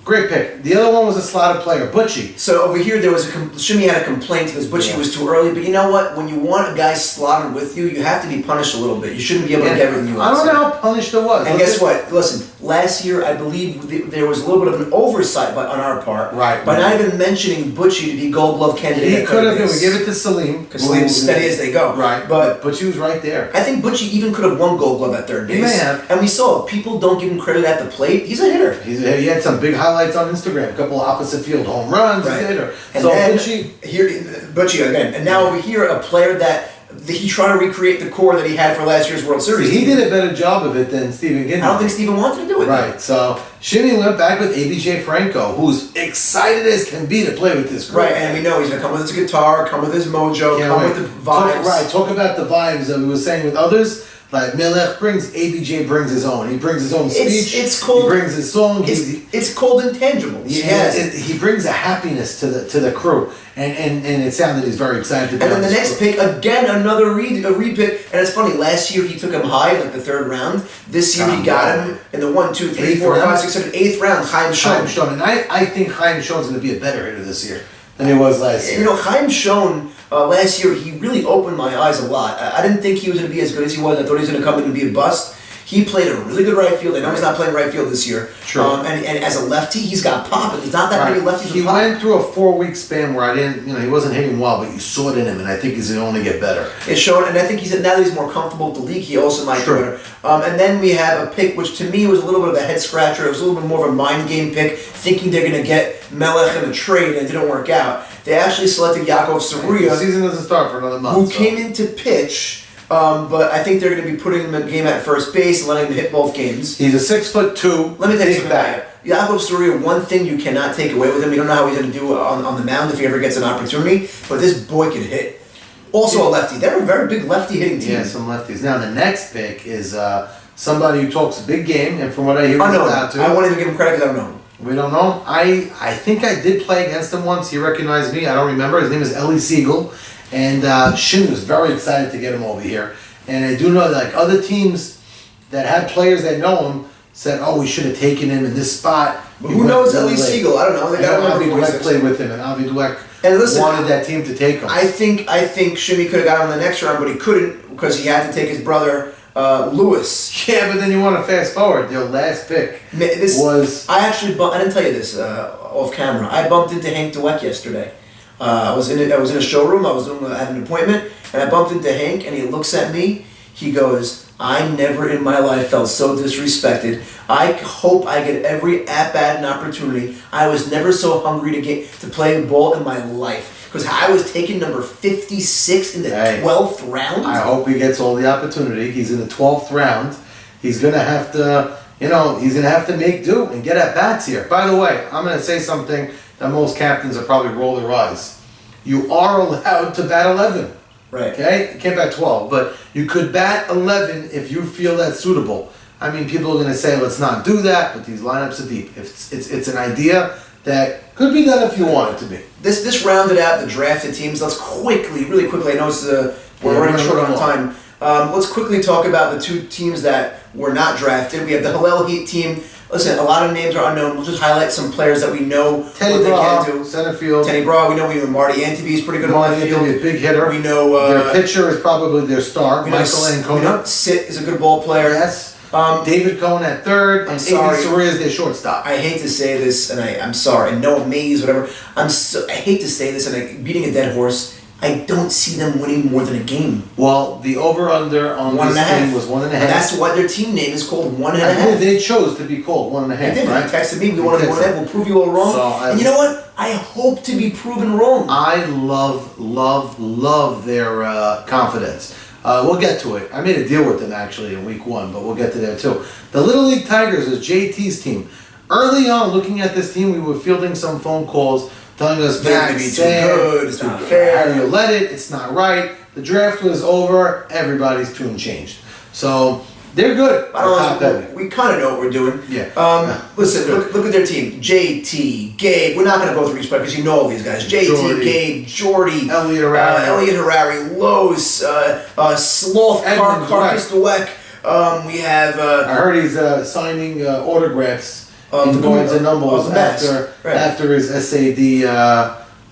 Great pick. The other one was a slotted player, Butchie. So over here, there was Shimmy had a complaint because Butchie was too early. But you know what? When you want a guy slotted with you, you have to be punished a little bit. You shouldn't be able to get everything you I want. don't know how punished it was. And guess what? Listen, last year I believe there was a little bit of an oversight on our part, Right. by not even mentioning Butchie to be Gold Glove candidate. He at could have third been. We base. give it to Salim. Because Salim's steady as they go. Right. But Butchie was right there. I think Butchie even could have won Gold Glove at third base. He may have. And we saw people don't give him credit at the plate. He's a hitter. He had some big highlights on Instagram. A couple of opposite field home runs. Right. He's a hitter. And So then Butchie. Butchie again. And now over here, a player that he tried to recreate the core that he had for last year's World Series. He did a better job of it than Stephen Ginn. I don't think Steven wanted to do it. Right. So Shimmy went back with ABJ Franco, who's excited as can be to play with this group. Right, and we know he's gonna come with his guitar, come with his mojo, Can't come wait. with the vibes. Talk about the vibes that we were saying with others. Like Melech brings, ABJ brings his own. He brings his own speech. It's called. He brings his song. It's called intangibles. Yeah, he brings a happiness to the crew, and it sounded he's very excited. To be And on then the this next crew. pick, again, another repick. And it's funny, last year he took him high, like the 3rd round. This year he got him in the 1, 2, 3, Eighth 4, 5, round? 6, 7, 8th round, Chaim Chaim Schoen. Schoen, and I think Chaim Schoen's going to be a better hitter this year than he was last year. You know, Chaim Schoen, last year, he really opened my eyes a lot. I didn't think he was going to be as good as he was. I thought he was going to come in and be a bust. He played a really good right field. I know he's not playing right field this year. True. And as a lefty, he's got pop. And there's not that many lefties He with pop. went through a 4-week span where he wasn't hitting well, but you saw it in him, and I think he's going to only get better. It showed, and I think now that he's more comfortable with the league, he also might do Sure. better. And then we have a pick, which to me was a little bit of a head scratcher. It was a little bit more of a mind game pick, thinking they're going to get Melech in a trade, and it didn't work out. They actually selected Yaakov The Saruya, season doesn't start for another month. who so. came in to pitch, but I think they're going to be putting him in the game at first base and letting him hit both games. He's a 6'2". Let me tell you something about you. Yaakov Saruya, one thing you cannot take away with him, you don't know how he's going to do on the mound if he ever gets an opportunity, but this boy can hit. Also a lefty. They're a very big lefty hitting team. Yeah, some lefties. Now the next pick is somebody who talks a big game, and from what I hear, he's allowed to. I won't even give him credit because I don't know him. We don't know. I think I did play against him once. He recognized me. I don't remember. His name is Ellie Siegel, and Shin was very excited to get him over here. And I do know that like other teams that had players that know him said, "Oh, we should have taken him in this spot." But who knows Ellie Siegel? I don't know. They got Avi Dweck played with him, and Avi Dweck wanted that team to take him. I think Shimmy could have got him in the next round, but he couldn't because he had to take his brother Lewis. Yeah, but then you want to fast forward. Their last pick was. I didn't tell you this off camera. I bumped into Hank Dweck yesterday. I was in a showroom. I had an appointment, and I bumped into Hank, and he looks at me. He goes, "I never in my life felt so disrespected. I hope I get every at-bat and opportunity. I was never so hungry to play ball in my life." Because I was taking number 56 in the 12th round. I hope he gets all the opportunity. He's in the 12th round. He's gonna have to, he's gonna have to make do and get at bats here. By the way, I'm gonna say something that most captains will probably roll their eyes. You are allowed to bat 11. Right. Okay? You can't bat 12, but you could bat 11 if you feel that's suitable. I mean, people are gonna say, let's not do that, but these lineups are deep. It's an idea that could be done if you want it to be. This rounded out the drafted teams. Let's really quickly. I know we're running short on time. Let's quickly talk about the two teams that were not drafted. We have the Hillel Heat team. Listen, a lot of names are unknown. We'll just highlight some players that we know Teddy what they Brahe, can do. Center field. Teddy Brahe, we know Marty Anteby is pretty good in left field. Marty Anteby, a big hitter. We know their pitcher is probably their star, Michael Ancona. We know Sit is a good ball player. Yes. David Cohn at third, and A.B. Soria is their shortstop. I hate to say this, and I'm sorry, and Noah Mays, whatever. I hate to say this, and beating a dead horse. I don't see them winning more than a game. Well, the over/under on this game was 1.5. And that's why their team name is called 1.5. They chose to be called 1.5. They did. Right? They texted me. We wanted 1.5. We'll prove you all wrong. And you know what? I hope to be proven wrong. I love their confidence. We'll get to it. I made a deal with them actually in week 1, but we'll get to that too. The Little League Tigers is JT's team. Early on, looking at this team, we were fielding some phone calls telling us, "They're going to be too good. It's not fair. How do you let it? It's not right." The draft was over. Everybody's tune changed. So they're good. We kind of know what we're doing. Yeah. Listen, look at their team. JT, Gabe. We're not going to go through each player because you know all these guys. JT, Jordy. Gabe, Jordy, Elliot Harari, Lowe's, Sloth, Carcass Dweck. We have. I heard he's signing autographs in Barnes and Nobles after his SAD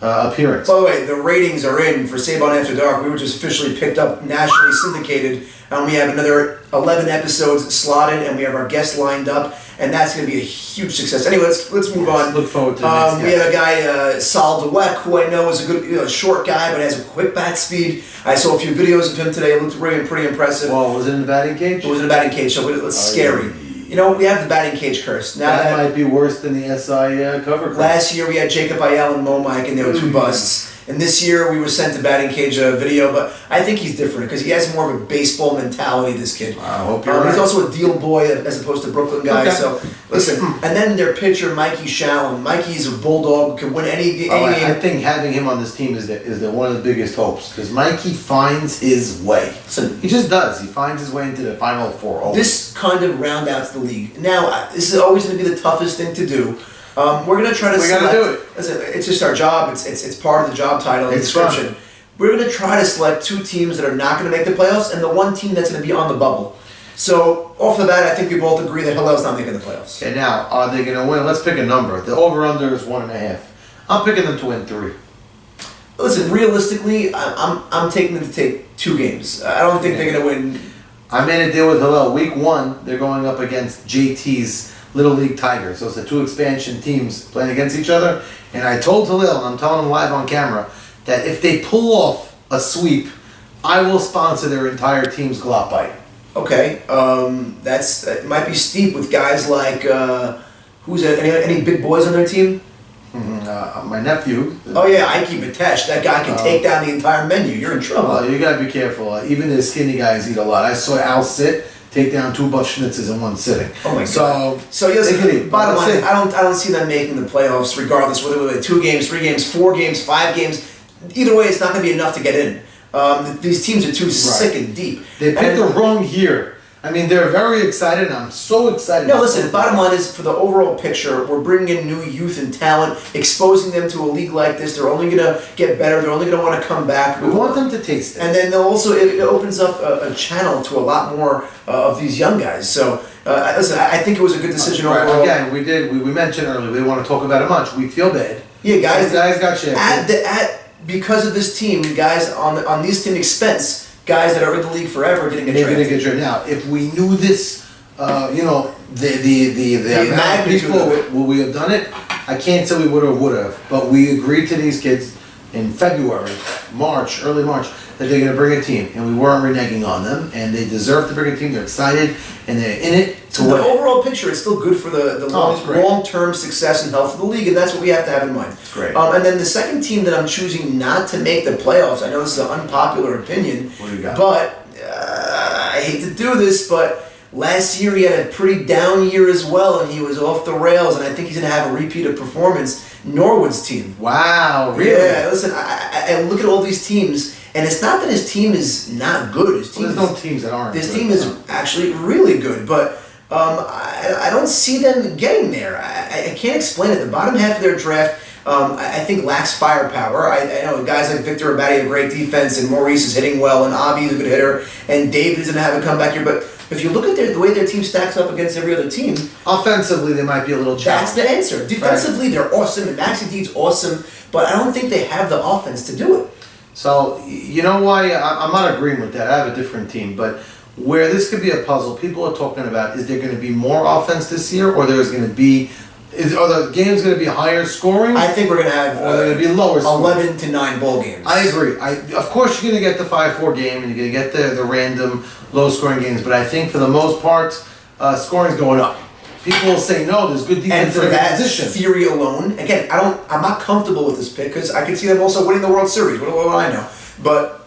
appearance. By the way, the ratings are in for Save On After Dark. We were just officially picked up, nationally syndicated, and we have another 11 episodes slotted, and we have our guests lined up, and that's going to be a huge success. Anyway, let's move on. Look forward to the next We have a guy, Sal Dweck, who I know is a good, short guy, but has a quick bat speed. I saw a few videos of him today. It looked pretty impressive. Well, was it in the batting cage? It was in the batting cage, so it's scary. We have the batting cage curse. Now that might be worse than the SI cover curse. Last year we had Jacob Ayala and Mo Mike, and there were 2 busts. And this year we were sent to batting cage video, but I think he's different because he has more of a baseball mentality, this kid. I hope you're right. He's also a deal boy as opposed to Brooklyn guy. Okay. So listen, and then their pitcher Mikey Shallon. Mikey's a bulldog, can win any game. I think having him on this team is one of the biggest hopes because Mikey finds his way. Listen, he just does. He finds his way into the Final Four. Always. This kind of round outs the league. Now this is always going to be the toughest thing to do. We're going to try to select. We got to do it. Listen, it's just our job. It's part of the job title and description. Fun. We're going to try to select 2 teams that are not going to make the playoffs and the 1 team that's going to be on the bubble. So, off the bat, I think we both agree that Hillel's not making the playoffs. Okay, now, are they going to win? Let's pick a number. The over-under is 1.5. I'm picking them to win 3. Listen, realistically, I'm taking them to take 2 games. I don't think they're going to win. I made a deal with Hillel. Week 1, they're going up against JT's Little League Tigers. So it's the 2 expansion teams playing against each other. And I told Hillel, and I'm telling him live on camera, that if they pull off a sweep, I will sponsor their entire team's glot bite. Okay, that might be steep with guys like who's any big boys on their team? My nephew. Oh yeah, Ike Batesh. That guy can take down the entire menu. You're in trouble. You gotta be careful. Even the skinny guys eat a lot. I saw Al Sit take down 2 buff schnitzels in 1 sitting. Oh my god. So yes, bottom line, I don't see them making the playoffs regardless whether they're 2 games, 3 games, 4 games, 5 games. Either way, it's not going to be enough to get in. These teams are too sick and deep. They picked the wrong year. I mean, they're very excited, and I'm so excited. No, listen, bottom line is, for the overall picture, we're bringing in new youth and talent, exposing them to a league like this. They're only going to get better. They're only going to want to come back. We want them to taste it. And then it opens up a channel to a lot more of these young guys. So, listen, I think it was a good decision overall. Again, we mentioned earlier, we didn't want to talk about it much. We feel bad. Yeah, guys. These guys got shit. Because of this team, guys on these team expense, guys that are in the league forever getting They're going to drafted. get drafted. Now, if we knew this, the amount of magnitude people, of it. would we have done it? I can't say we would have, but we agreed to these kids in February, early March, that they're going to bring a team, and we weren't reneging on them, and they deserve to bring a team. They're excited, and they're in it to So the win. overall picture is still good for the it's great. long-term success and health of the league, and that's what we have to have in mind. Great. And then the second team that I'm choosing not to make the playoffs, I know this is an unpopular opinion, What do you got? but I hate to do this, but last year he had a pretty down year as well, and he was off the rails, and I think he's going to have a repeat of performance. Norwood's team. Wow, really? Yeah, listen, I look at all these teams, and it's not that his team is not good. His team Well, there's no teams that aren't. This good. team is actually really good, but I don't see them getting there. I can't explain it. The bottom half of their draft, I think, lacks firepower. I know guys like Victor Abadi have great defense, and Maurice is hitting well, and Avi is a good hitter, and David is going to have a comeback here. But if you look at the way their team stacks up against every other team, Offensively, they might be a little that's challenged. the answer. Defensively, they're awesome, and Maxi D's awesome, but I don't think they have the offense to do it. So, you know why? I'm not agreeing with that. I have a different team. But where this could be a puzzle, people are talking about, is there going to be more offense this year, or there's going to be, are the games going to be higher scoring? I think we're going to have Or they're going to be lower scoring? 11-9 bowl games. I agree. Of course, you're going to get the 5-4 game, and you're going to get the random low-scoring games. But I think for the most part, scoring's going up. People will say, no, there's good And defense for in that position. theory alone, again, I'm not comfortable with this pick because I can see them also winning the World Series. What do I know? But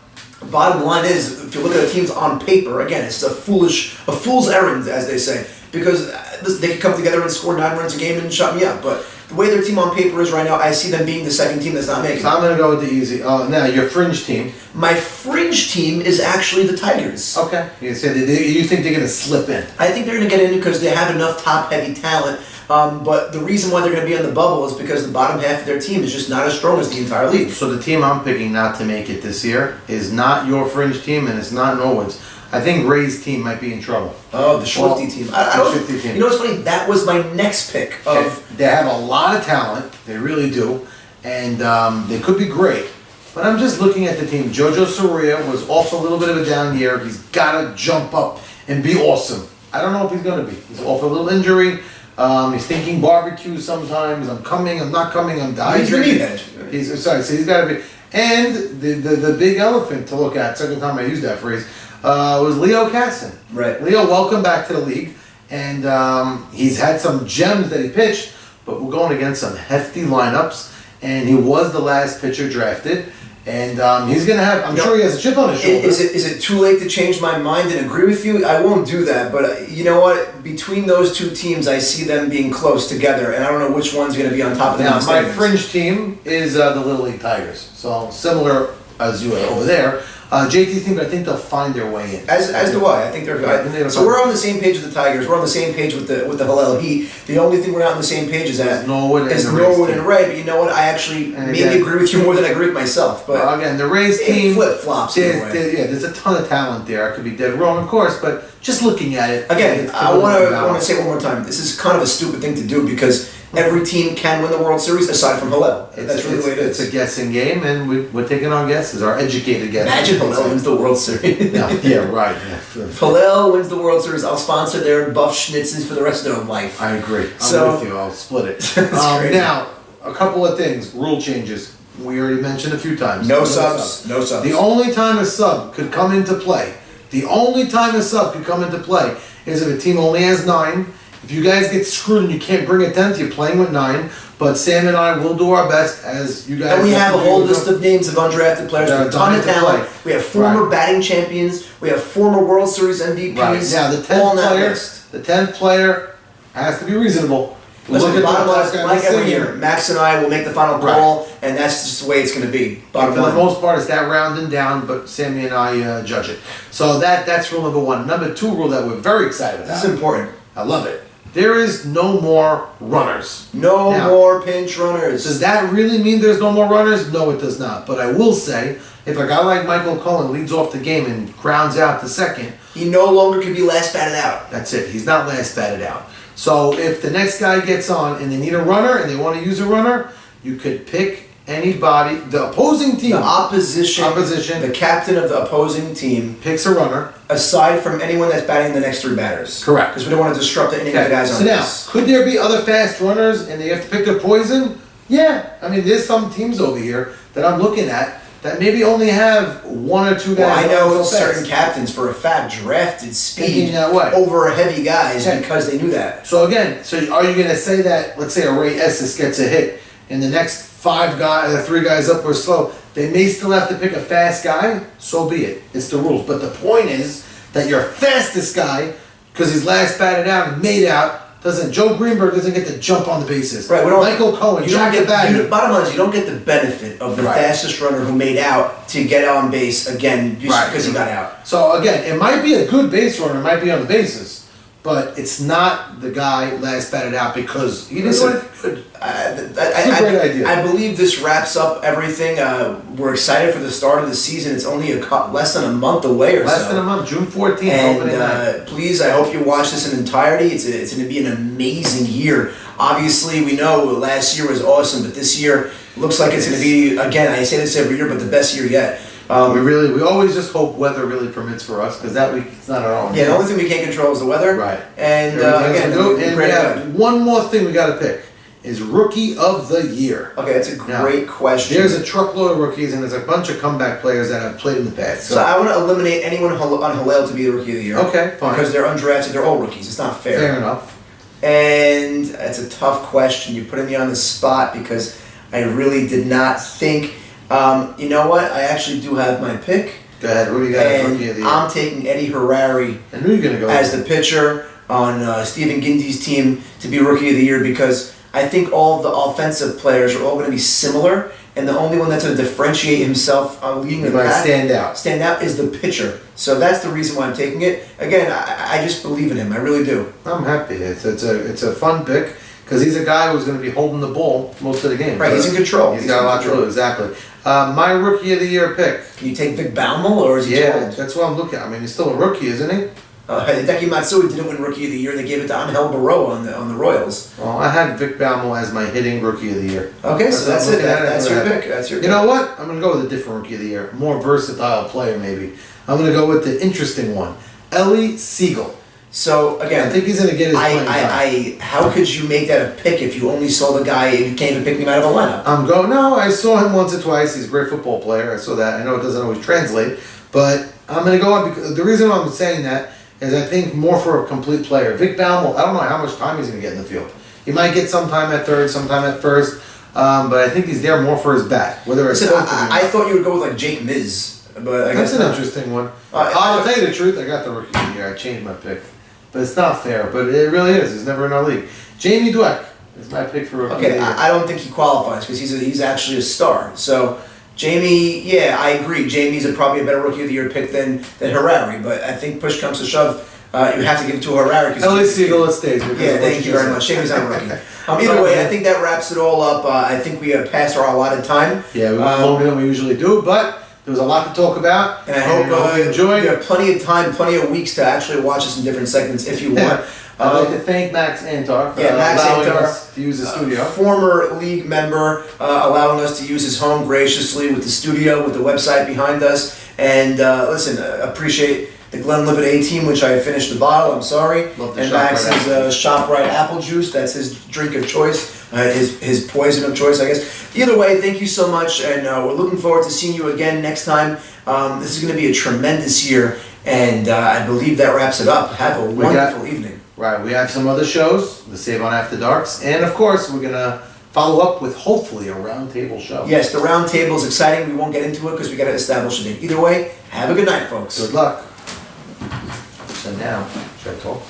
bottom line is, if you look at the teams on paper, again, it's a fool's errand, as they say, because they could come together and score 9 runs a game and shut me up. But the way their team on paper is right now, I see them being the second team that's not making So it. I'm going to go with the easy. Now, your fringe team. My fringe team is actually the Tigers. Okay. You said you think they're going to slip in. I think they're going to get in because they have enough top-heavy talent. But the reason why they're going to be on the bubble is because the bottom half of their team is just not as strong as the entire league. So the team I'm picking not to make it this year is not your fringe team, and it's not Norwood's. I think Ray's team might be in trouble. Oh, the Schwifty team. I don't, the Schwifty team. You know what's funny? That was my next pick of. They have a lot of talent, they really do, and they could be great. But I'm just looking at the team. Jojo Soria was also a little bit of a down year. He's got to jump up and be awesome. I don't know if he's going to be. He's off a little injury. He's thinking barbecue sometimes. I'm coming, I'm not coming, I'm dehydrated. So he's got to be. And the big elephant to look at, second time I used that phrase, was Leo Casson. Right. Leo, welcome back to the league. And he's had some gems that he pitched, but we're going against some hefty lineups. And he was the last pitcher drafted. And he's going to have, I'm sure he has a chip on his shoulder. Is it too late to change my mind and agree with you? I won't do that, but you know what? Between those two teams, I see them being close together, and I don't know which one's going to be on top of the Now, my standings. fringe team is the Little League Tigers. So similar as you are over there. JT's team, but I think they'll find their way in. As do I. I think they're Yeah, I think good. they're So we're on the same page with the Tigers. We're on the same page with the Hillel Heat. The only thing we're not on the same page is that Norwood and is the Rays Norwood team. and Ray. But you know what? I actually And maybe again- agree with you more than I agree with myself. But Well, again, the Rays it team flip-flops either way. there's a ton of talent there. I could be dead wrong, of course, but just looking at it. Again, it's I a little want to balance. say one more time. This is kind of a stupid thing to do because every team can win the World Series aside from Hillel. That's really the way it is. It's a guessing game, and we're taking our guesses, our educated guesses. Imagine Hillel wins the World Series. No, yeah, right. If Hillel wins the World Series, I'll sponsor their buff schnitzes for the rest of their life. I agree. I'm So- with you. I'll split it. That's crazy. Now, a couple of things. Rule changes. We already mentioned a few times. No subs. No subs. The only time a sub could come into play, is if a team only has 9. If you guys get screwed and you can't bring a 10th, you're playing with 9. But Sam and I will do our best as you guys. And we have a to whole do. list of names of undrafted players. We have a ton of Dying to talent. play. We have former Right. batting champions. We have former World Series MVPs. Right. Now, the all 10th on that player, list. the 10th player has to be reasonable. Listen, Look at bottom the line, last guy like we every seen. year, Max and I will make the final call, and that's just the way it's going to be. Bottom For the line. most part, it's that round and down, but Sammy and I judge it. So that's rule number one. Number two rule that we're very excited This about. is important. I love it. There is no more runners. No Now, more pinch runners. Does that really mean there's no more runners? No, it does not. But I will say, if a guy like Michael Cohen leads off the game and grounds out the second, He no longer can be last batted out. that's it. He's not last batted out. So if the next guy gets on and they need a runner and they want to use a runner, you could pick anybody. The opposing team The opposition, Opposition. the captain of the opposing team, picks a runner. aside from anyone that's batting the next three batters. Correct. Because we don't want to disrupt any of the guys So on now, this. could there be other fast runners and they have to pick their poison? Yeah. I mean, there's some teams over here that I'm looking at that maybe only have one or two guys. Well, I that know are so certain fast. captains for a fact drafted Thinking speed that way. over heavy guys Okay. because they knew that. So again, are you going to say that, let's say a Ray Estes gets a hit, and the next three guys up were slow, they may still have to pick a fast guy? So be it. It's the rules. But the point is that your fastest guy, because he's last batted out and made out, Joe Greenberg doesn't get to jump on the bases. Right, we don't- Michael Cohen, You don't Jack get bottom line is you don't get the benefit of the Right. fastest runner who made out to get on base again just Right. because he got out. So again, it might be a good base runner, it might be on the bases, but it's not the guy last batted out because he didn't do Listen, anything good. It's a great idea. I believe this wraps up everything. We're excited for the start of the season. It's only less than a month away or Less so. than a month, June 14th, And opening night. please, I hope you watch this in entirety. It's going to be an amazing year. Obviously, we know last year was awesome, but this year looks like it's going to be, again, I say this every year, but the best year yet. We always just hope weather really permits for us because that week it's not our own. Yeah, the only thing we can't control is the weather. Right. And Everything again, else we do. we And pray we to have God. one more thing we got to pick is Rookie of the Year. Okay, that's a Now, great question. There's a truckload of rookies and there's a bunch of comeback players that have played in the past. So I want to eliminate anyone on Hillel to be the Rookie of the Year. Okay, fine. Because they're undrafted, they're all rookies. It's not Fair enough. And it's a tough question. You're putting me on the spot because I really did not think. You know what? I actually do have my pick. Go ahead. Who do you got as And Rookie of the Year? I'm taking Eddie Harari I knew you were going to go as with the pitcher on Stephen Gindy's team to be Rookie of the Year because I think all of the offensive players are all going to be similar, and the only one that's going to differentiate himself on leading the He might pack, stand out. is the pitcher. So that's the reason why I'm taking it. Again, I just believe in him. I really do. I'm happy. It's a fun pick because he's a guy who's going to be holding the ball most of the game. Right, he's in control. He's got a lot to do. Exactly. My Rookie of the Year pick. Can you take Vic Baumel, or is he too Yeah, old? that's what I'm looking at. I mean, he's still a rookie, isn't he? Hideki Matsui didn't win Rookie of the Year. They gave it to Angel Barroa on the Royals. Well, I had Vic Baumel as my hitting Rookie of the Year. Okay, so that's what I'm it. looking at. That's what your I had. pick. That's your You pick. know what? I'm going to go with a different Rookie of the Year. More versatile player, maybe. I'm going to go with the interesting one. Ellie Siegel. So I again, think he's going to get his playing time. how could you make that a pick if you only saw the guy and you can't even pick him out of a lineup? No, I saw him once or twice. He's a great football player. I saw that. I know it doesn't always translate, but I'm going to go on because the reason why I'm saying that is I think more for a complete player. Vic Baumel, I don't know how much time he's going to get in the field. He might get some time at third, some time at first, but I think he's there more for his bat. Whether it's Listen, both of them. I thought you would go with like Jake Miz, but I That's guess an not. interesting one. Uh, I'll tell you the truth. I got the Rookie of the Year. I changed my pick, but it's not fair. But it really is. He's never in our league. Jamie Dweck is my pick for Rookie of the Okay, Year. I don't think he qualifies because he's actually a star. So Jamie, yeah, I agree. Jamie's probably a better Rookie of the Year pick than Harari, but I think push comes to shove, you have to give it to Harari. Ellie Siegel, it stays. because Yeah, of what thank you very said. much. Jamie's not a rookie. Either way, I think that wraps it all up. I think we have passed our allotted time. Yeah, we went longer than we usually do, but there was a lot to talk about. And I hope you enjoyed. You have plenty of time, plenty of weeks to actually watch us in different segments if you want. I'd like to thank Max Antar for Max allowing Antar, us to use the studio. Former league member, allowing us to use his home graciously with the studio, with the website behind us. And listen, appreciate the Glenlivet A-Team, which I finished the bottle, I'm sorry. Love the And ShopRite Max's apple ShopRite apple juice, that's his drink of choice, his poison of choice, I guess. Either way, thank you so much, and we're looking forward to seeing you again next time. This is going to be a tremendous year, and I believe that wraps it up. Have a wonderful evening. Right, we have some other shows, the Save on After Darks, and of course we're gonna follow up with hopefully a roundtable show. Yes, the round table is exciting. We won't get into it because we got to establish a date. Either way, have a good night, folks. Good luck. So now, should I talk?